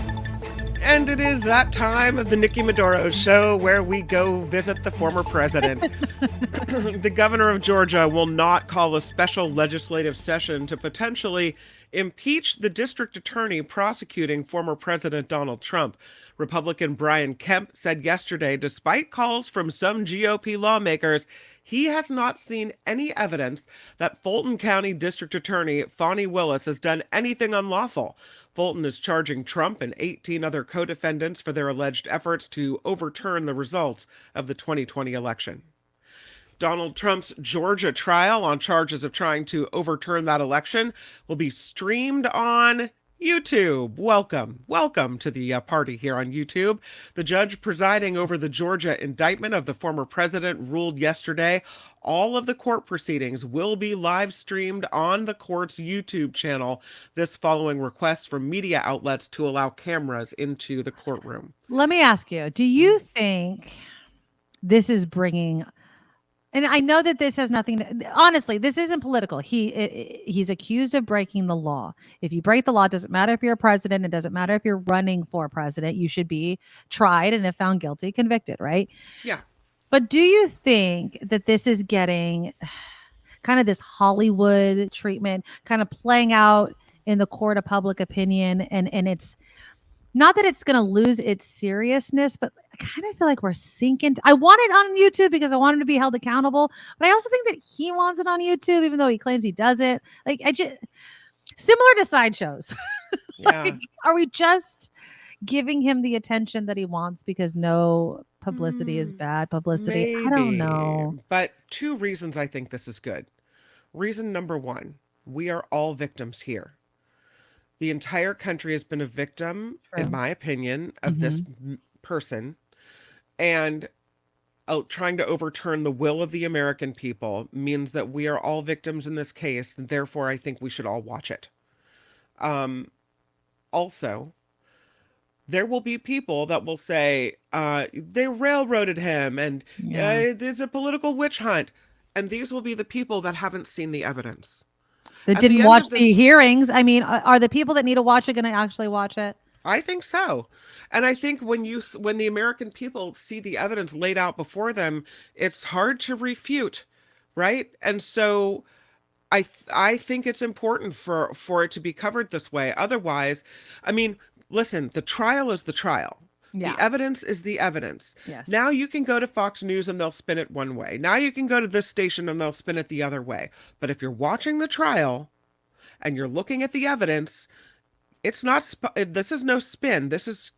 And it is that time of the Nikki Medoro Show where we go visit the former president. The governor of Georgia will not call a special legislative session to potentially impeach the district attorney prosecuting former President Donald Trump. Republican Brian Kemp said yesterday, despite calls from some GOP lawmakers, he has not seen any evidence that Fulton County District Attorney Fani Willis has done anything unlawful. Fulton is charging Trump and 18 other co-defendants for their alleged efforts to overturn the results of the 2020 election. Donald Trump's Georgia trial on charges of trying to overturn that election will be streamed on YouTube. Welcome to the party here on YouTube. The judge presiding over the Georgia indictment of the former president ruled yesterday all of the court proceedings will be live streamed on the court's YouTube channel, this following requests from media outlets to allow cameras into the courtroom. Let me ask you, do you think this is bringing... And I know that this has nothing to, honestly, this isn't political. He's accused of breaking the law. If you break the law, it doesn't matter if you're a president. It doesn't matter if you're running for president. You should be tried, and if found guilty, convicted, right? Yeah. But do you think that this is getting kind of this Hollywood treatment, kind of playing out in the court of public opinion, and it's not that it's going to lose its seriousness, but I kind of feel like we're sinking. I want it on YouTube because I want him to be held accountable, but I also think that he wants it on YouTube, even though he claims he doesn't. Like, similar to sideshows. Yeah. Are we just giving him the attention that he wants because no publicity is bad publicity? Maybe. I don't know. But two reasons I think this is good. Reason number one, we are all victims here. The entire country has been a victim, in my opinion, of this person, and trying to overturn the will of the American people means that we are all victims in this case, and therefore I think we should all watch it. Also, there will be people that will say, they railroaded him, and it's a political witch hunt, and these will be the people that haven't seen the evidence. That didn't watch the hearings. I mean, are the people that need to watch it going to actually watch it? I think so. And I think when the American people see the evidence laid out before them, it's hard to refute, right? And so I think it's important for it to be covered this way. Otherwise, I mean, listen, the trial is the trial. Yeah. The evidence is the evidence. Yes. Now you can go to Fox News and they'll spin it one way. Now you can go to this station and they'll spin it the other way. But if you're watching the trial and you're looking at the evidence, it's not, this is no spin. This is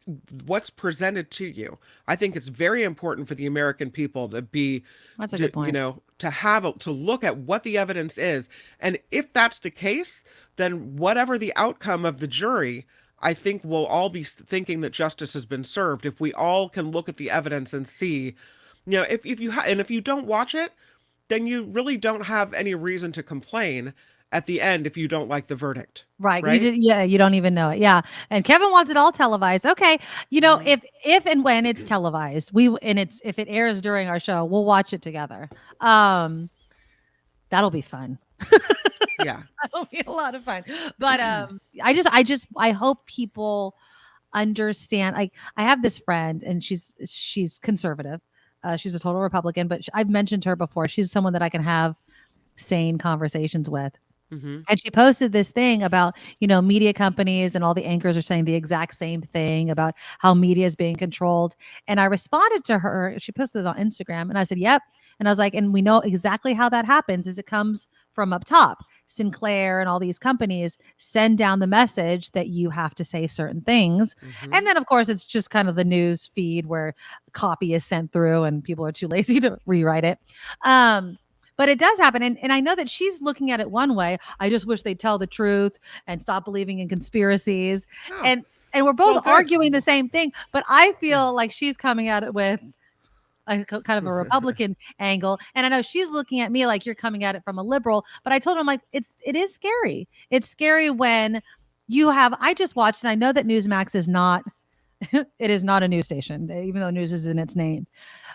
what's presented to you. I think it's very important for the American people to be, that's a good point. To look at what the evidence is. And if that's the case, then whatever the outcome of the jury, I think we'll all be thinking that justice has been served if we all can look at the evidence and see, if you don't watch it, then you really don't have any reason to complain at the end if you don't like the verdict. Right. You don't even know it. Yeah. And Kevin wants it all televised. Okay. If and when it's televised, if it airs during our show, we'll watch it together. That'll be fun. Yeah. That'll be a lot of fun. But I hope people understand. I have this friend and she's conservative. She's a total Republican, but I've mentioned her before. She's someone that I can have sane conversations with. Mm-hmm. And she posted this thing about, media companies and all the anchors are saying the exact same thing about how media is being controlled. And I responded to her. She posted it on Instagram and I said, yep. And I was like, and we know exactly how that happens is it comes from up top. Sinclair and all these companies send down the message that you have to say certain things. And then, of course, it's just kind of the news feed where copy is sent through and people are too lazy to rewrite it. But it does happen. And I know that she's looking at it one way. I just wish they'd tell the truth and stop believing in conspiracies. And we're both arguing the same thing. But I feel like she's coming at it with a kind of a Republican angle. And I know she's looking at me like you're coming at it from a liberal. But I told her, I'm like, it is scary. It's scary when you have, I just watched, and I know that Newsmax is not, it is not a news station, even though news is in its name.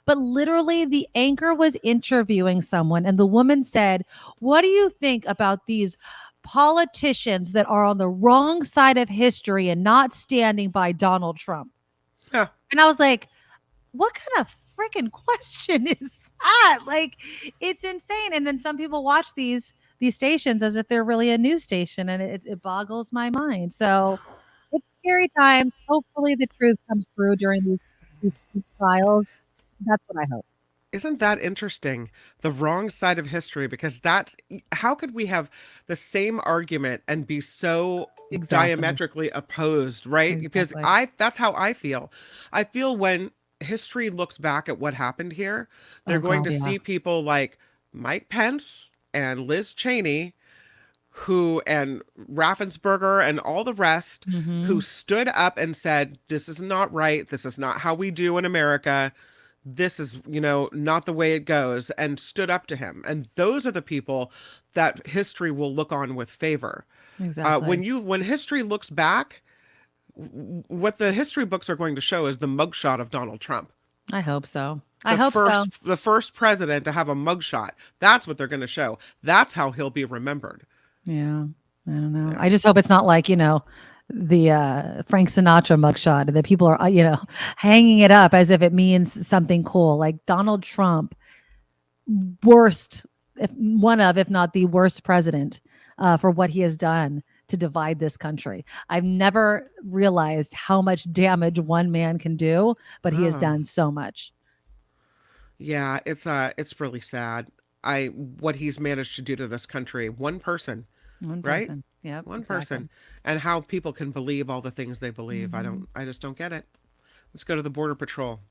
But literally the anchor was interviewing someone and the woman said, what do you think about these politicians that are on the wrong side of history and not standing by Donald Trump? Yeah. And I was like, what kind of freaking question is that? Like, it's insane. And then some people watch these stations as if they're really a news station, and it boggles my mind. So it's scary times. Hopefully the truth comes through during these trials. That's what I hope. Isn't that interesting? The wrong side of history, because that's how could we have the same argument and be so diametrically opposed, right? Because that's how I feel. I feel when history looks back at what happened here, they're going to see people like Mike Pence and Liz Cheney and Raffensperger and all the rest who stood up and said, this is not right. This is not how we do in America. This is, not the way it goes, and stood up to him. And those are the people that history will look on with favor. Exactly. When history looks back, what the history books are going to show is the mugshot of Donald Trump. I hope so. I hope so. The first president to have a mugshot. That's what they're going to show. That's how he'll be remembered. Yeah. I don't know. I just hope it's not like, the Frank Sinatra mugshot that people are, hanging it up as if it means something cool. Like Donald Trump, if not the worst president for what he has done to divide this country. I've never realized how much damage one man can do, but he has done so much. Yeah, it's really sad. What he's managed to do to this country. One person. Right? Yeah. One person. And how people can believe all the things they believe. I just don't get it. Let's go to the Border Patrol.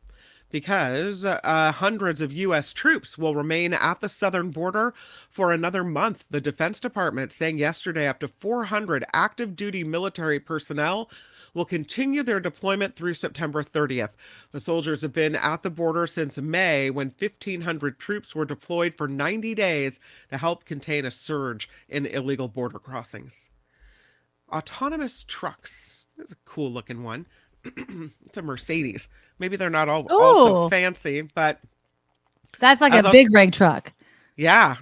Because hundreds of U.S. troops will remain at the southern border for another month. The Defense Department saying yesterday up to 400 active duty military personnel will continue their deployment through September 30th. The soldiers have been at the border since May, when 1,500 troops were deployed for 90 days to help contain a surge in illegal border crossings. Autonomous trucks. That's a cool looking one. It's a Mercedes. Maybe they're not all so fancy, but that's like a big rig truck. Yeah.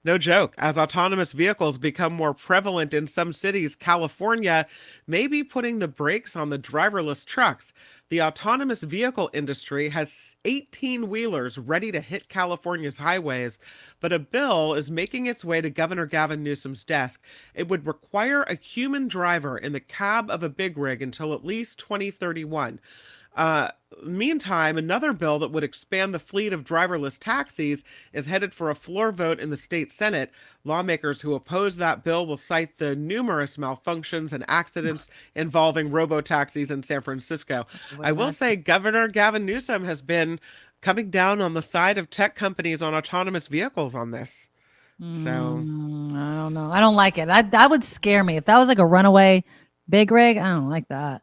No joke. As autonomous vehicles become more prevalent in some cities, California may be putting the brakes on the driverless trucks. The autonomous vehicle industry has 18-wheelers ready to hit California's highways, but a bill is making its way to Governor Gavin Newsom's desk. It would require a human driver in the cab of a big rig until at least 2031. Meantime, another bill that would expand the fleet of driverless taxis is headed for a floor vote in the state Senate. Lawmakers who oppose that bill will cite the numerous malfunctions and accidents involving robo-taxis in San Francisco. I will say Governor Gavin Newsom has been coming down on the side of tech companies on autonomous vehicles on this. So I don't know. I don't like it. That would scare me. If that was like a runaway big rig, I don't like that.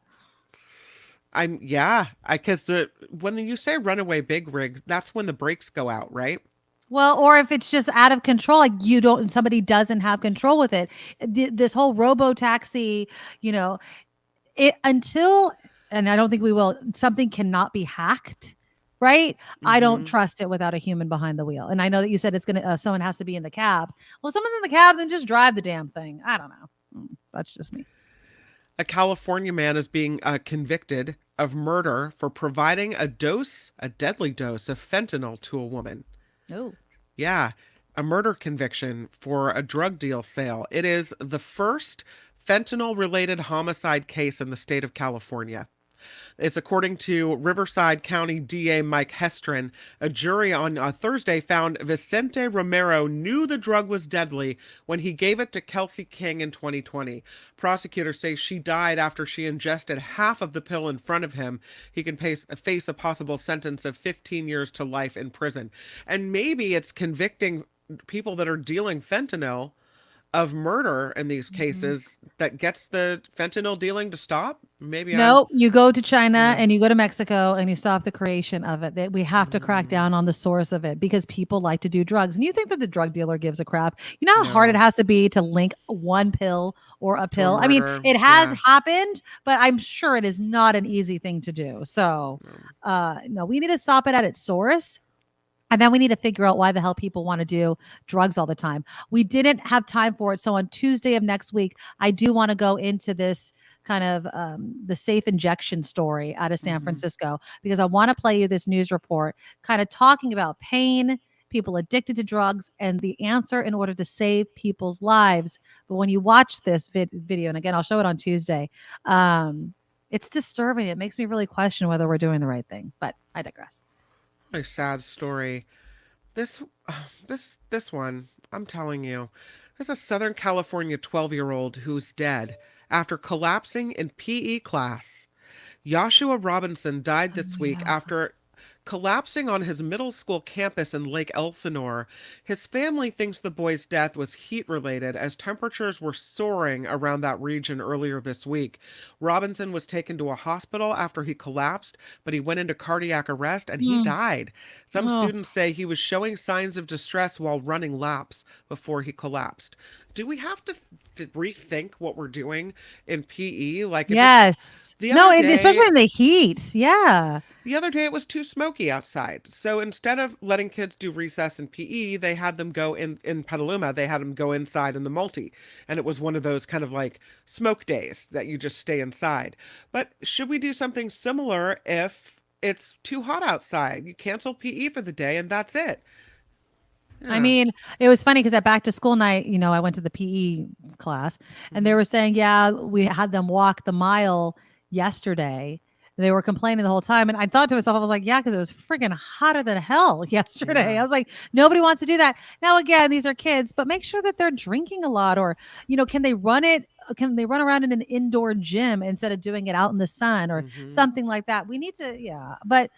Because when you say runaway big rigs, that's when the brakes go out, right? Well, or if it's just out of control, like somebody doesn't have control with it. This whole robo taxi, and I don't think we will. Something cannot be hacked, right? I don't trust it without a human behind the wheel. And I know that you said it's gonna. Someone has to be in the cab. Well, if someone's in the cab, then just drive the damn thing. I don't know. That's just me. A California man is being convicted of murder for providing a deadly dose of fentanyl to a woman. Oh. Yeah, a murder conviction for a drug deal sale. It is the first fentanyl-related homicide case in the state of California. It's according to Riverside County DA Mike Hestrin. A jury on Thursday found Vicente Romero knew the drug was deadly when he gave it to Kelsey King in 2020. Prosecutors say she died after she ingested half of the pill in front of him. He can face a possible sentence of 15 years to life in prison. And maybe it's convicting people that are dealing fentanyl of murder in these cases that gets the fentanyl dealing to stop. Maybe no, you go to China and you go to Mexico and you stop the creation of it. We have to crack down on the source of it because people like to do drugs. And you think that the drug dealer gives a crap. You know how hard it has to be to link one pill or a pill? I mean, it has happened, but I'm sure it is not an easy thing to do. So no, we need to stop it at its source. And then we need to figure out why the hell people want to do drugs all the time. We didn't have time for it. So on Tuesday of next week, I do want to go into this kind of the safe injection story out of San Francisco, because I want to play you this news report kind of talking about pain, people addicted to drugs, and the answer in order to save people's lives. But when you watch this video, and again, I'll show it on Tuesday, it's disturbing. It makes me really question whether we're doing the right thing. But I digress. A sad story. This one, I'm telling you, there's a Southern California 12-year-old who's dead after collapsing in PE class. Joshua Robinson died this week after collapsing on his middle school campus in Lake Elsinore. His family thinks the boy's death was heat-related as temperatures were soaring around that region earlier this week. Robinson was taken to a hospital after he collapsed, but he went into cardiac arrest and he died. Some students say he was showing signs of distress while running laps before he collapsed. Do we have to rethink what we're doing in PE? Like, yes, especially in the heat. Yeah. The other day it was too smoky outside. So instead of letting kids do recess in PE, they had them go in Petaluma. They had them go inside in the multi. And it was one of those kind of like smoke days that you just stay inside. But should we do something similar if it's too hot outside? You cancel PE for the day and that's it. I mean, it was funny because at back to school night, I went to the PE class and they were saying, we had them walk the mile yesterday. They were complaining the whole time. And I thought to myself, I was like, because it was freaking hotter than hell yesterday. I was like, nobody wants to do that. Now, again, these are kids, but make sure that they're drinking a lot, or, can they run around in an indoor gym instead of doing it out in the sun or something like that? We need to, but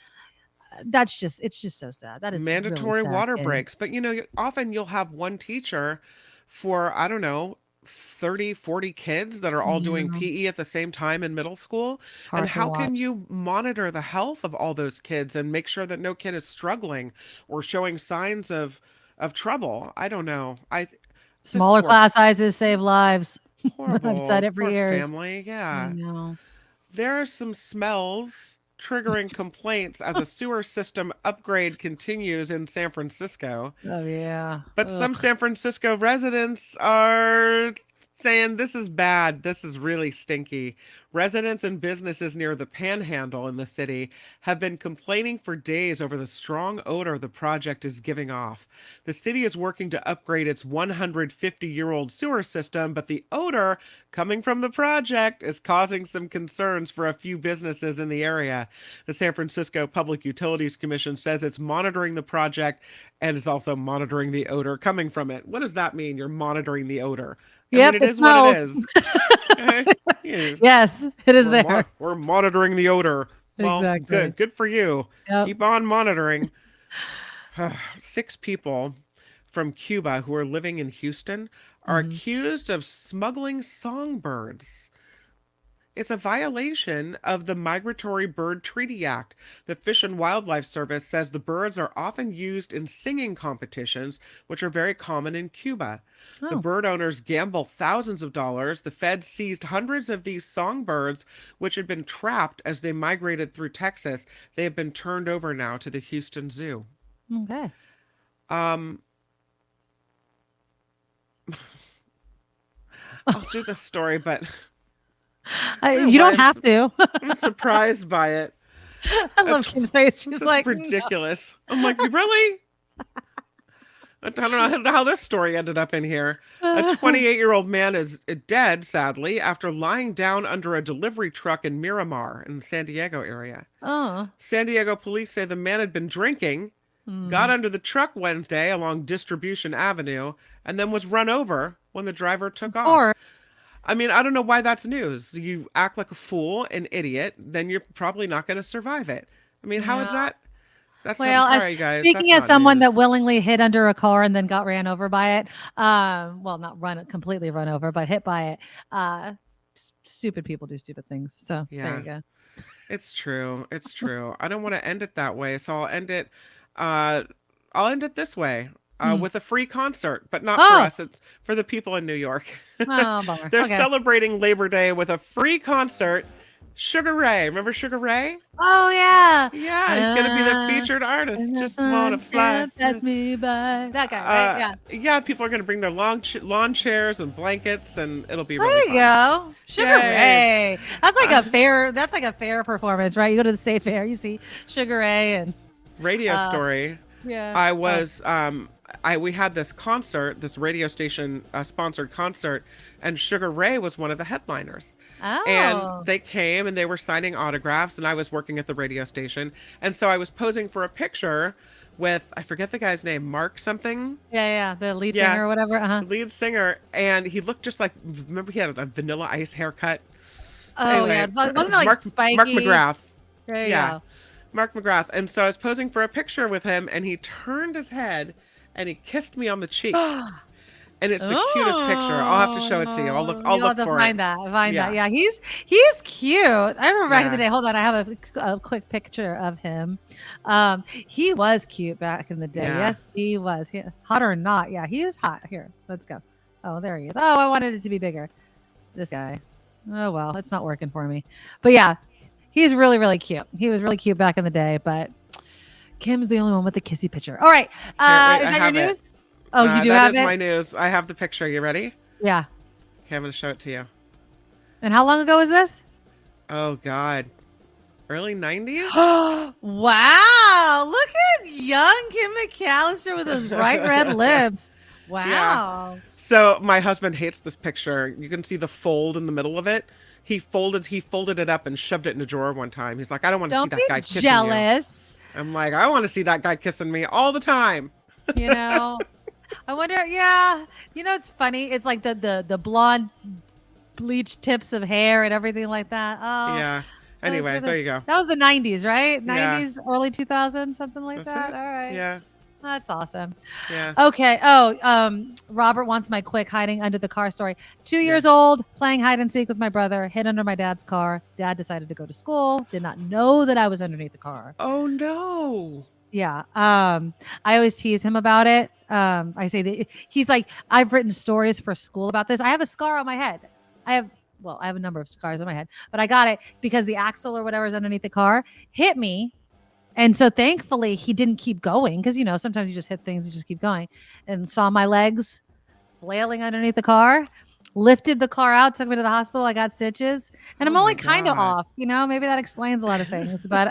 it's just so sad. That is mandatory really sad, water breaks. But often you'll have one teacher for, I don't know, 30, 40 kids that are all doing PE at the same time in middle school. And how can you monitor the health of all those kids and make sure that no kid is struggling or showing signs of trouble? I don't know. Smaller class sizes save lives. I've said it for poor years. Family, yeah. I know. There are some smells triggering complaints as a sewer system upgrade continues in San Francisco. Oh, yeah. But some San Francisco residents are saying this is bad. This is really stinky. Residents and businesses near the Panhandle in the city have been complaining for days over the strong odor the project is giving off. The city is working to upgrade its 150-year-old sewer system, but the odor coming from the project is causing some concerns for a few businesses in the area. The San Francisco Public Utilities Commission says it's monitoring the project and is also monitoring the odor coming from it. What does that mean? You're monitoring the odor? Yep, it is what it is. Okay? Yes, it is there. We're monitoring the odor. Well, exactly. Good for you. Yep. Keep on monitoring. 6 people from Cuba who are living in Houston are accused of smuggling songbirds. It's a violation of the Migratory Bird Treaty Act. The Fish and Wildlife Service says the birds are often used in singing competitions, which are very common in Cuba. The bird owners gamble thousands of dollars. The feds seized hundreds of these songbirds, which had been trapped as they migrated through Texas. They have been turned over now to the Houston Zoo. Okay. I'll do this story, but... you don't have to. I'm surprised by it. I love Kim's face. She's like, ridiculous. I'm like, really? I don't know how this story ended up in here. A 28-year-old man is dead, sadly, after lying down under a delivery truck in Miramar in the San Diego area. Oh. San Diego police say the man had been drinking, got under the truck Wednesday along Distribution Avenue, and then was run over when the driver took off. I mean, I don't know why that's news. You act like a fool, an idiot, then you're probably not going to survive it. I mean, how is that? That's sorry, guys. Speaking as someone that willingly hid under a car and then got ran over by it, well, not completely run over, but hit by it. Stupid people do stupid things. So there you go. It's true. It's true. I don't want to end it that way, so I'll end it. This way. With a free concert, but not for us. It's for the people in New York. Oh, bummer. They're celebrating Labor Day with a free concert. Sugar Ray, remember Sugar Ray? Oh yeah, yeah. He's gonna be the featured artist. Just wanna fly. Pass me by. That guy, right? Yeah. Yeah. People are gonna bring their lawn chairs and blankets, and it'll be really there. Fun. You go, Sugar Ray. That's like a fair. That's like a fair performance, right? You go to the state fair, you see Sugar Ray and Radio Story. Yeah. I was we had this concert, this radio station sponsored concert, and Sugar Ray was one of the headliners. Oh. And they came and they were signing autographs, and I was working at the radio station. And so I was posing for a picture with, I forget the guy's name, Mark something. Yeah, the lead singer or whatever. Lead singer. And he looked just like, remember he had a Vanilla Ice haircut? Oh, anyway, yeah. Wasn't it like spiky? Mark McGrath. There you go. Mark McGrath. And so I was posing for a picture with him, and he turned his head and he kissed me on the cheek. And it's the cutest picture. I'll have to show it to you. I'll look for find it. That. Yeah, he's cute. I remember back in the day. Hold on, I have a quick picture of him. He was cute back in the day. Yeah. Yes, he was. Hot or not? Yeah, he is hot. Here, let's go. Oh, there he is. Oh, I wanted it to be bigger. This guy. Oh well, it's not working for me. But yeah, he's really, really cute. He was really cute back in the day, but Kim's the only one with the kissy picture. All right. Is that your news? Oh, you do have it? That is my news. I have the picture. You ready? Yeah. Okay, I'm going to show it to you. And how long ago was this? Oh, God. Early 90s? Wow. Look at young Kim McAllister with those bright red lips. Wow. Yeah. So my husband hates this picture. You can see the fold in the middle of it. He folded it up and shoved it in a drawer one time. He's like, I don't want to see that guy kissing you. Don't be jealous. I'm like, I want to see that guy kissing me all the time. You know? I wonder, it's funny. It's like the blonde bleached tips of hair and everything like that. Oh, yeah. Anyway, there you go. That was the 90s, right? 90s, early 2000s, something like that. All right. Yeah. That's awesome. Yeah. Okay. Oh, Robert wants my quick hiding under the car story. 2 years old, playing hide and seek with my brother, hid under my dad's car. Dad decided to go to school. Did not know that I was underneath the car. Oh no. Yeah. I always tease him about it. I say that he's like, I've written stories for school about this. I have a scar on my head. I have a number of scars on my head, but I got it because the axle or whatever is underneath the car hit me. And so thankfully he didn't keep going because, sometimes you just hit things, you just keep going, and saw my legs flailing underneath the car, lifted the car out, took me to the hospital. I got stitches and I'm only kind of off, maybe that explains a lot of things, but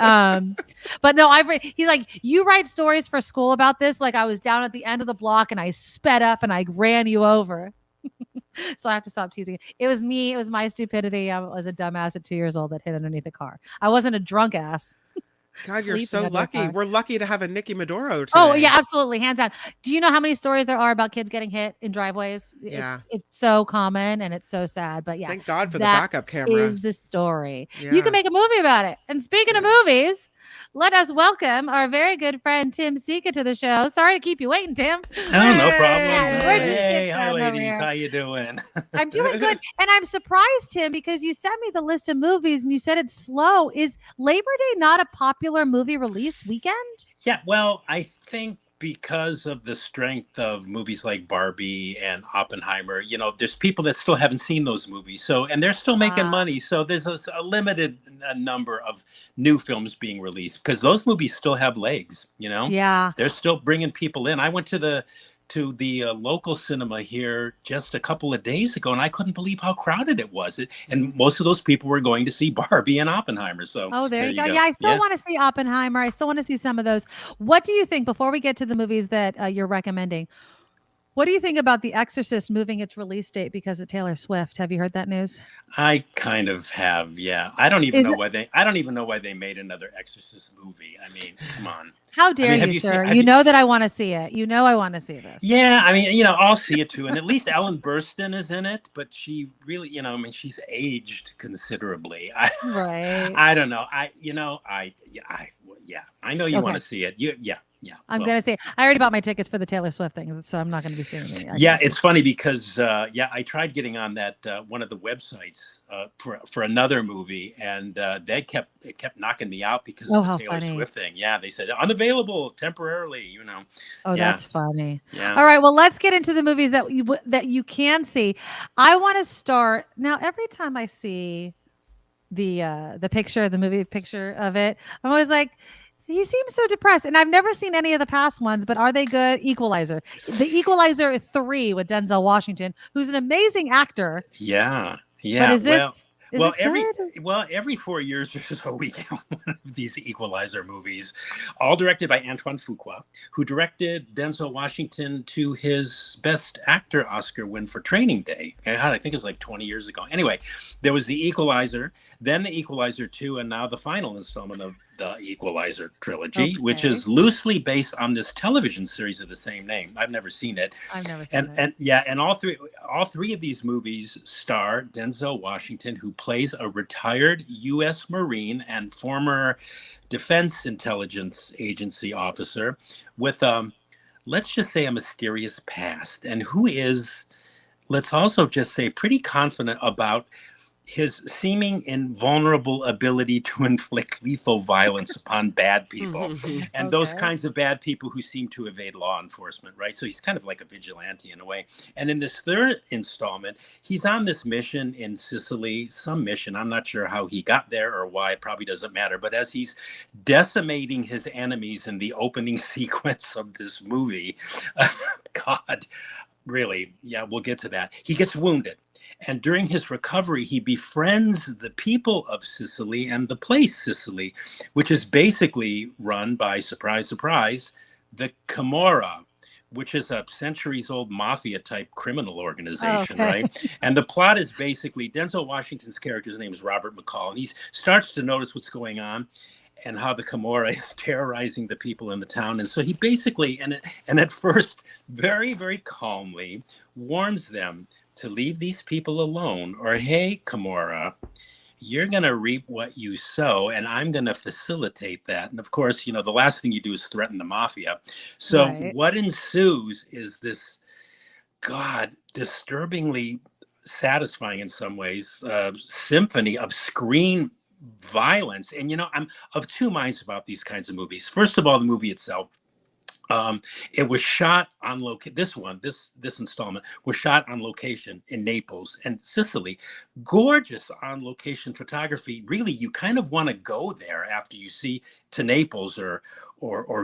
no, he's like, you write stories for school about this. Like I was down at the end of the block and I sped up and I ran you over. So I have to stop teasing. It was me. It was my stupidity. I was a dumbass at 2 years old that hit underneath the car. I wasn't a drunk ass. God, you're so lucky. We're lucky to have a Nikki Medoro today. Oh, yeah, absolutely. Hands down. Do you know how many stories there are about kids getting hit in driveways? Yeah. It's so common and it's so sad. But yeah. Thank God for the backup camera. Is the story. Yeah. You can make a movie about it. And speaking of movies, let us welcome our very good friend Tim Sika to the show. Sorry to keep you waiting, Tim. Oh, no problem. Hey, hi, ladies. How you doing? I'm doing good. And I'm surprised, Tim, because you sent me the list of movies and you said it's slow. Is Labor Day not a popular movie release weekend? Yeah, well, I think because of the strength of movies like Barbie and Oppenheimer, there's people that still haven't seen those movies. So, and they're still making money. So there's a limited number of new films being released because those movies still have legs, Yeah. They're still bringing people in. I went to the to the local cinema here just a couple of days ago, and I couldn't believe how crowded it was. And most of those people were going to see Barbie and Oppenheimer. So Oh, there you go. Yeah, I still want to see Oppenheimer. I still want to see some of those. What do you think, before we get to the movies that you're recommending, what do you think about The Exorcist moving its release date because of Taylor Swift? Have you heard that news? I kind of have, yeah. I don't even know why they made another Exorcist movie. I mean, come on. How dare you, sir? You know that I want to see it. You know I want to see this. Yeah, I mean, I'll see it too. And at least Ellen Burstyn is in it, but she really, she's aged considerably. Right. I don't know. I know you want to see it. Yeah. I'm going to say, I already bought my tickets for the Taylor Swift thing, so I'm not going to be seeing it. Yeah, it's funny because, I tried getting on that one of the websites for another movie, and it kept knocking me out because of the Taylor Swift thing. Yeah, they said unavailable temporarily, Oh, that's funny. Yeah. All right, well, let's get into the movies that you can see. I want to start, now every time I see the movie picture of it, I'm always like, he seems so depressed, and I've never seen any of the past ones, but are they good? Equalizer. The Equalizer 3 with Denzel Washington, who's an amazing actor. Yeah. But is this every 4 years or so we get one of these Equalizer movies, all directed by Antoine Fuqua, who directed Denzel Washington to his Best Actor Oscar win for Training Day. I think it was like 20 years ago. Anyway, there was the Equalizer, then the Equalizer 2, and now the final installment of the Equalizer trilogy, which is loosely based on this television series of the same name. I've never seen it. I've never seen it. And all three of these movies star Denzel Washington, who plays a retired U.S. Marine and former Defense Intelligence Agency officer with, let's just say, a mysterious past, and who is, let's also just say, pretty confident about his seeming invulnerable ability to inflict lethal violence upon bad people and those kinds of bad people who seem to evade law enforcement, right? So he's kind of like a vigilante in a way. And in this third installment, he's on this mission in Sicily, some mission. I'm not sure how he got there or why, it probably doesn't matter. But as he's decimating his enemies in the opening sequence of this movie, God, really, yeah, we'll get to that. He gets wounded. And during his recovery, he befriends the people of Sicily and the place Sicily, which is basically run by, surprise, surprise, the Camorra, which is a centuries-old mafia-type criminal organization, right? And the plot is basically, Denzel Washington's character's name is Robert McCall, and he starts to notice what's going on and how the Camorra is terrorizing the people in the town. And so he basically, and at first, very, very calmly, warns them to leave these people alone, or, hey, Camorra, you're going to reap what you sow, and I'm going to facilitate that. And of course, the last thing you do is threaten the mafia. So what ensues is this, God, disturbingly satisfying in some ways, symphony of screen violence. And, I'm of two minds about these kinds of movies. First of all, the movie itself, it was shot on location. This installment was shot on location in Naples and Sicily. Gorgeous on location photography. Really, you kind of want to go there after you see to Naples or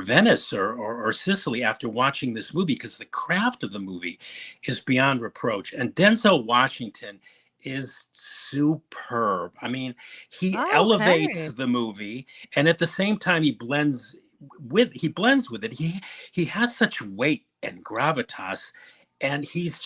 Venice or Sicily after watching this movie, because the craft of the movie is beyond reproach. And Denzel Washington is superb. I mean, he elevates the movie, and at the same time he blends with it. He has such weight and gravitas, and he's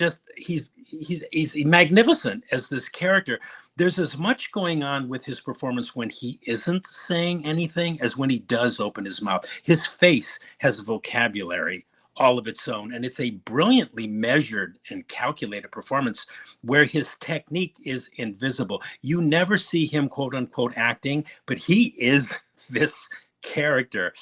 magnificent as this character. There's as much going on with his performance when he isn't saying anything as when he does open his mouth. His face has vocabulary all of its own, and it's a brilliantly measured and calculated performance where his technique is invisible. You never see him, quote unquote, acting, but he is this character.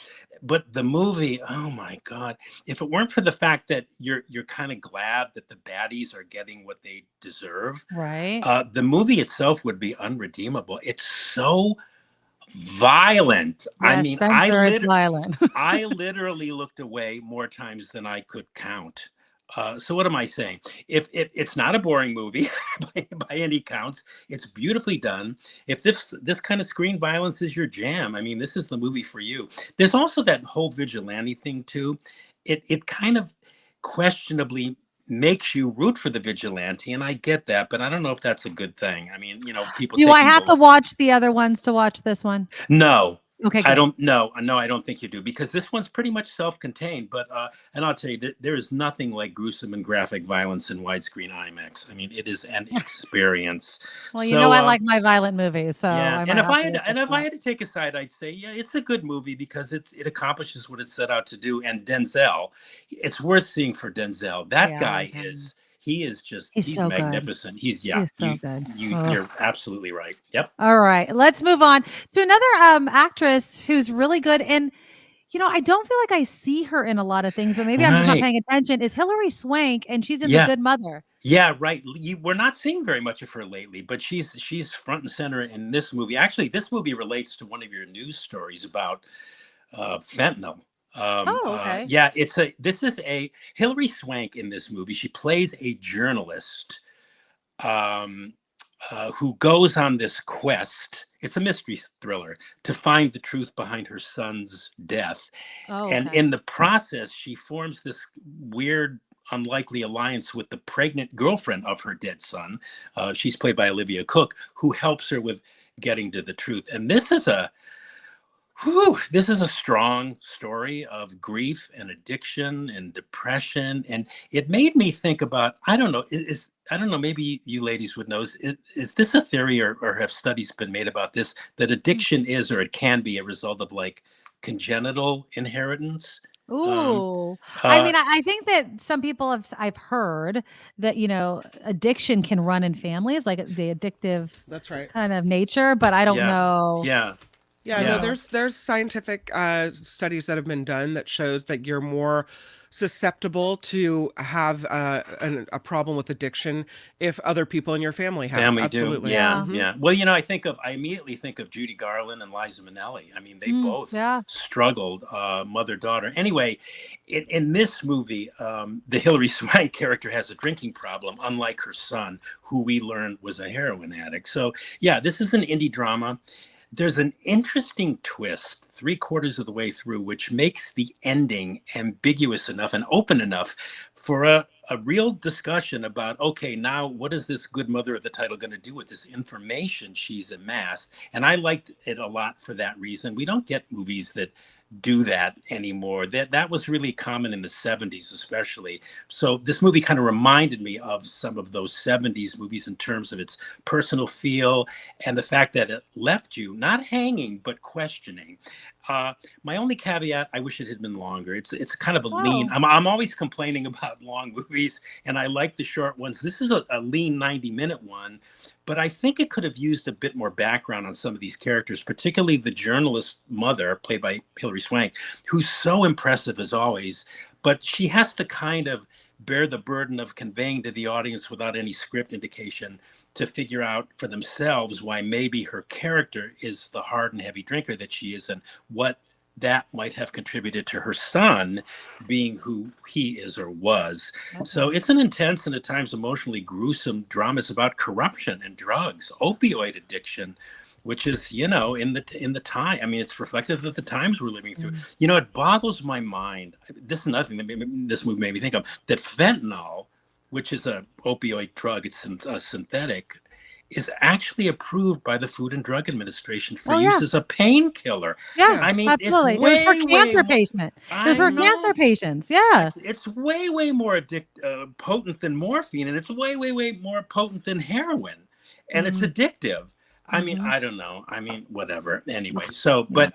But the movie, oh my God, if it weren't for the fact that you're kind of glad that the baddies are getting what they deserve, right? The movie itself would be unredeemable. It's so violent. Yeah, I mean, violent. I literally looked away more times than I could count. So what am I saying? If it's not a boring movie by any counts, it's beautifully done. If this kind of screen violence is your jam, I mean, this is the movie for you. There's also that whole vigilante thing too. It kind of, questionably makes you root for the vigilante, and I get that, but I don't know if that's a good thing. I mean, people. Do I have to watch the other ones to watch this one? No. Okay, I good. don't. No, I don't think you do, because this one's pretty much self-contained. But and I'll tell you that there is nothing like gruesome and graphic violence in widescreen IMAX. I mean, it is an experience. Well, you know, I like my violent movies, so yeah. I And if I had to take a side, I'd say it's a good movie because it accomplishes what it set out to do. And Denzel, it's worth seeing for Denzel. That guy is. He's so magnificent. Good. He's so good. You're absolutely right. Yep. All right, let's move on to another actress who's really good. And I don't feel like I see her in a lot of things, but maybe I'm just not paying attention. Is Hilary Swank, and she's in The Good Mother. Yeah, right. We're not seeing very much of her lately, but she's front and center in this movie. Actually, this movie relates to one of your news stories about fentanyl. Okay. This is a Hilary Swank in this movie. She plays a journalist who goes on this quest. It's a mystery thriller to find the truth behind her son's death. And in the process, she forms this weird, unlikely alliance with the pregnant girlfriend of her dead son. She's played by Olivia Cook, who helps her with getting to the truth. And this is a strong story of grief and addiction and depression. And it made me think about, I don't know, maybe you ladies would know, is this a theory or have studies been made about this, that addiction is, or it can be, a result of like congenital inheritance? Ooh. I mean, I think that some people I've heard that, addiction can run in families, like the addictive kind of nature, but I don't know. No, there's scientific studies that have been done that shows that you're more susceptible to have a problem with addiction if other people in your family have. Absolutely. Do. Yeah. Well, I immediately think of Judy Garland and Liza Minnelli. I mean, they both struggled, mother-daughter. Anyway, in this movie, the Hilary Swank character has a drinking problem, unlike her son, who we learned was a heroin addict. So, this is an indie drama. There's an interesting twist 3/4 of the way through, which makes the ending ambiguous enough and open enough for a real discussion about, okay, now what is this good mother of the title going to do with this information she's amassed? And I liked it a lot for that reason. We don't get movies that do that anymore. That was really common in the 70s, especially. So this movie kind of reminded me of some of those 70s movies in terms of its personal feel and the fact that it left you not hanging, but questioning. My only caveat, I wish it had been longer. It's kind of a lean. I'm always complaining about long movies, and I like the short ones. This is a lean 90-minute one, but I think it could have used a bit more background on some of these characters, particularly the journalist mother, played by Hilary Swank, who's so impressive as always, but she has to kind of bear the burden of conveying to the audience without any script indication to figure out for themselves why maybe her character is the hard and heavy drinker that she is, and what that might have contributed to her son being who he is or was. Okay. So it's an intense and at times emotionally gruesome drama. It's about corruption and drugs, opioid addiction, which is, in the time. I mean, it's reflective of the times we're living through. It boggles my mind. This is nothing that this movie made me think of, that fentanyl, which is a opioid drug, it's a synthetic, is actually approved by the Food and Drug Administration for use as a painkiller. Yeah, I mean, absolutely. It was for cancer patients. It was for cancer patients. Yeah. It's way, way more potent than morphine, and it's way, way, way more potent than heroin. And it's addictive. I mean, I don't know. I mean, whatever. Anyway, so, but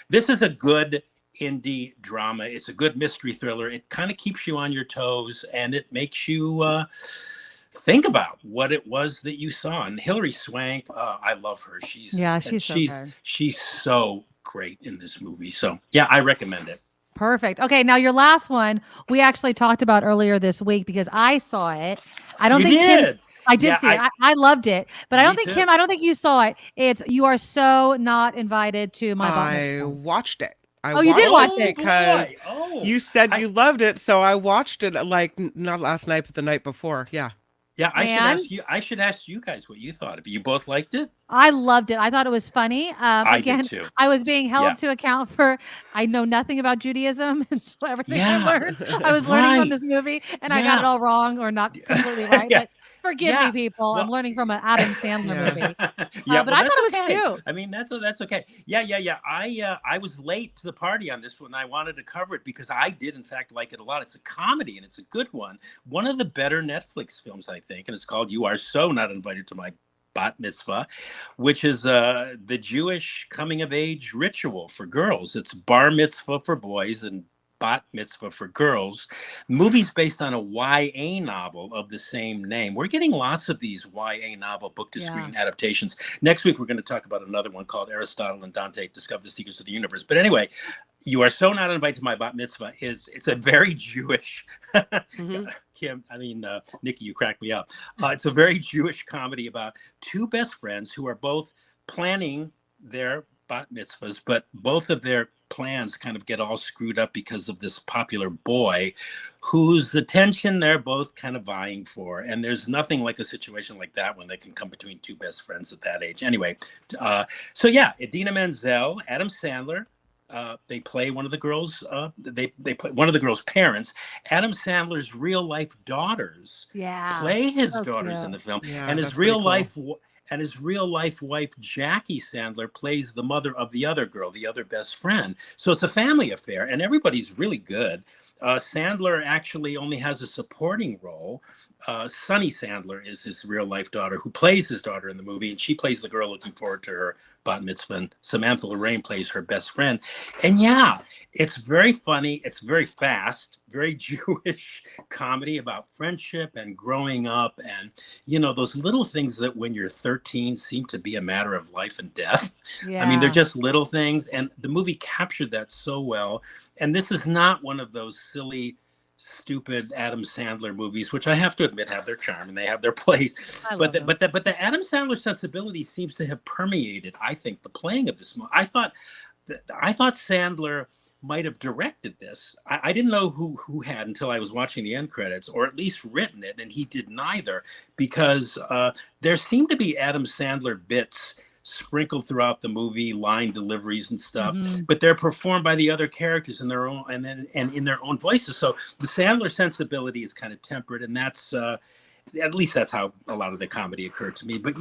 this is a good indie drama. It's a good mystery thriller. It kind of keeps you on your toes, and it makes you think about what it was that you saw. And Hilary Swank, I love her. She's so great in this movie. So I recommend it. Perfect. Okay, now your last one we actually talked about earlier this week because I saw it. I don't think Kim, I did see it. I loved it, but I don't think Kim. I don't think you saw it. It's You Are So Not Invited to My Bar Mitzvah. I watched it. You did watch it because you said you loved it, so I watched it like not last night, but the night before. Yeah. Yeah, I should ask you guys what you thought of it. You both liked it? I loved it. I thought it was funny. Again, did too. I was being held to account for, I know nothing about Judaism. And so everything I learned, I was learning from this movie and I got it all wrong or not completely right. But forgive me, people. I'm learning from an Adam Sandler movie. But I thought it was cute. I mean, that's okay. Yeah. I was late to the party on this one. I wanted to cover it because I did, in fact, like it a lot. It's a comedy and it's a good one. One of the better Netflix films, I think, and it's called "You Are So Not Invited to My Bat Mitzvah," which is the Jewish coming of age ritual for girls. It's bar mitzvah for boys and bat mitzvah for girls. Movie's based on a YA novel of the same name. We're getting lots of these YA novel book to screen adaptations. Next week, we're going to talk about another one called Aristotle and Dante Discover the Secrets of the Universe. But anyway, You Are So Not Invited to My Bat Mitzvah it's a very Jewish, Kim, Nikki, you cracked me up. It's a very Jewish comedy about two best friends who are both planning their bat mitzvahs, but both of their plans kind of get all screwed up because of this popular boy whose attention they're both kind of vying for. And there's nothing like a situation like that when they can come between two best friends at that age. Anyway, Idina Menzel, Adam Sandler, they play one of the girls. They play one of the girls' parents. Adam Sandler's real life daughters play his daughters in the film, and his real life wife Jackie Sandler plays the mother of the other girl, the other best friend. So it's a family affair, and everybody's really good. Sandler actually only has a supporting role. Sunny Sandler is his real life daughter who plays his daughter in the movie, and she plays the girl looking forward to her bat mitzvah. And Samantha Lorraine plays her best friend. And it's very funny. It's very fast, very Jewish comedy about friendship and growing up. And, those little things that when you're 13 seem to be a matter of life and death. Yeah. I mean, they're just little things. And the movie captured that so well. And this is not one of those silly, stupid Adam Sandler movies, which I have to admit have their charm and they have their place. But the Adam Sandler sensibility seems to have permeated, I think, the playing of this movie. I thought Sandler might have directed this. I didn't know who had until I was watching the end credits, or at least written it, and he did neither, because there seemed to be Adam Sandler bits sprinkled throughout the movie, line deliveries and stuff, but they're performed by the other characters in their own and in their own voices. So the Sandler sensibility is kind of tempered, and that's at least that's how a lot of the comedy occurred to me. But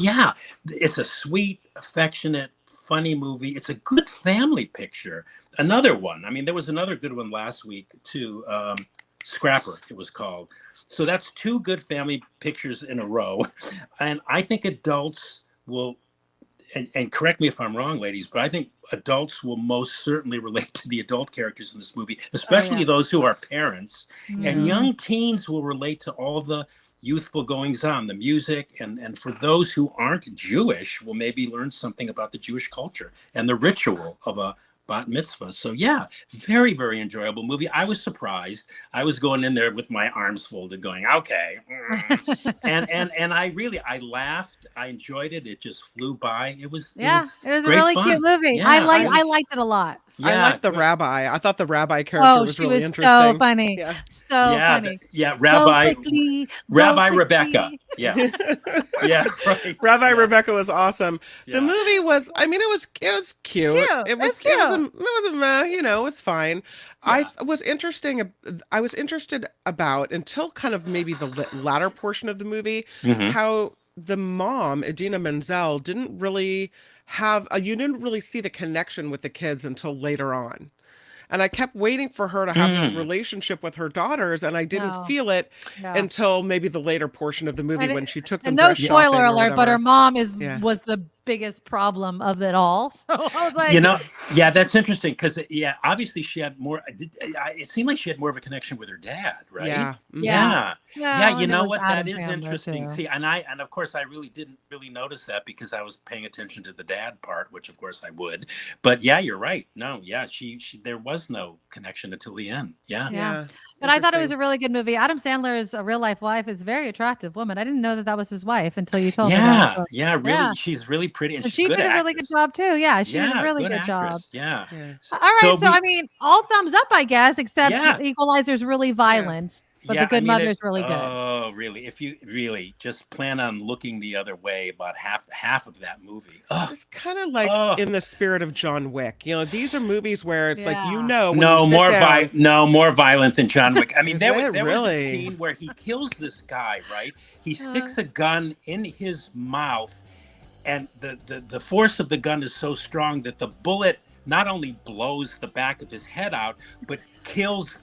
it's a sweet, affectionate, funny movie. It's a good family picture. Another one. I mean, there was another good one last week too. Scrapper, it was called. So that's two good family pictures in a row, and I think adults will. And correct me if I'm wrong, ladies, but I think adults will most certainly relate to the adult characters in this movie, especially those who are parents. And young teens will relate to all the youthful goings on, the music. And for those who aren't Jewish, will maybe learn something about the Jewish culture and the ritual of a bat mitzvah. So very, very enjoyable movie. I was surprised. I was going in there with my arms folded going, okay. And I laughed. I enjoyed it. It just flew by. It was a really cute movie. Yeah, I liked it a liked I liked the rabbi. I thought the rabbi character was really interesting. So funny. Funny. Rabbi Rebecca. Yeah. Right. Rabbi Rebecca was awesome. The movie was, it was cute. It was it was fine. I was interested about, until kind of maybe the latter portion of the movie, how the mom, Idina Menzel, didn't really you didn't really see the connection with the kids until later on. And I kept waiting for her to have this relationship with her daughters, and I didn't feel it until maybe the later portion of the movie when she took them. And no spoiler alert, but her mom was the biggest problem of it all. So I was like, that's interesting, because obviously she had more. It seemed like she had more of a connection with her dad, right? Yeah. You know what? That is interesting. Too. See, and of course I really didn't notice that, because I was paying attention to the dad part, which of course I would. But you're right. No, she there was no connection until the end. Yeah. But I thought it was a really good movie. Adam Sandler's real life wife is a very attractive woman. I didn't know that was his wife until you told me. Really, she's really pretty, and she did a really good job too. Yeah, she did a really good job. Yeah. All right, so I mean, all thumbs up, I guess, except Equalizer's really violent. But The Good Mother is really good. Oh, really? If you really just plan on looking the other way about half of that movie. Ugh. It's kind of like in the spirit of John Wick. You know, these are movies where it's like, you know, when no you sit down, more violent than John Wick. I mean, there was really? a scene where he kills this guy, right? He sticks a gun in his mouth, and the force of the gun is so strong that the bullet not only blows the back of his head out, but kills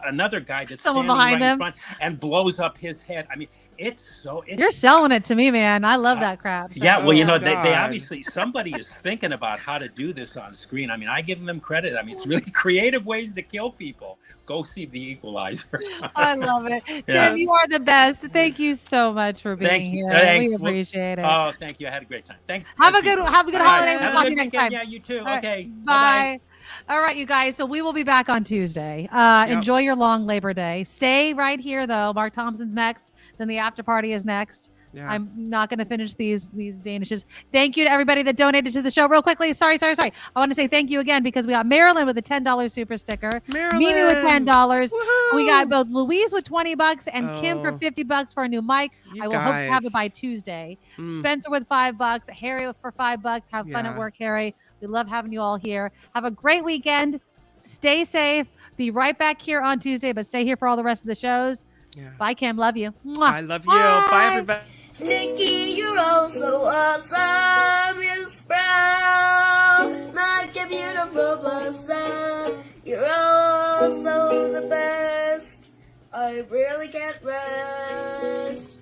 another guy that's Someone standing behind right in him. front and blows up his head. I mean, it's You're selling it to me, man. I love that crap. So. yeah, well, you know, they obviously, somebody is thinking about how to do this on screen. I mean, I give them credit. I mean, it's really creative ways to kill people. Go see The Equalizer. I love it. Yes. Tim, you are the best. Thank you so much for being here. Thanks. We appreciate it. Oh, thank you. I had a great time. Thanks. Have a good holiday. We'll Have talk a to you good next weekend. time. Yeah, you too. All right. Okay. Bye. All right, you guys. So we will be back on Tuesday. Enjoy your long Labor Day. Stay right here, though. Mark Thompson's next. Then the after party is next. Yeah. I'm not going to finish these Danishes. Thank you to everybody that donated to the show. Real quickly, sorry. I want to say thank you again because we got Marilyn with a $10 super sticker, Mimi with $10. Woo-hoo! We got both Louise with $20 and Kim for $50 for a new mic. I will hope to have it by Tuesday. Spencer with $5, Harry for $5. Have fun at work, Harry. We love having you all here. Have a great weekend. Stay safe. Be right back here on Tuesday, but stay here for all the rest of the shows. Yeah. Bye, Kim. Love you. Mwah. I love you. Bye everybody. Nikki, you're all so awesome. Miss Brown, like a beautiful blossom. You're all so the best. I really can't rest.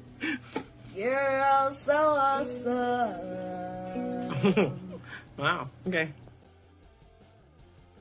You're all so awesome. Wow. Okay.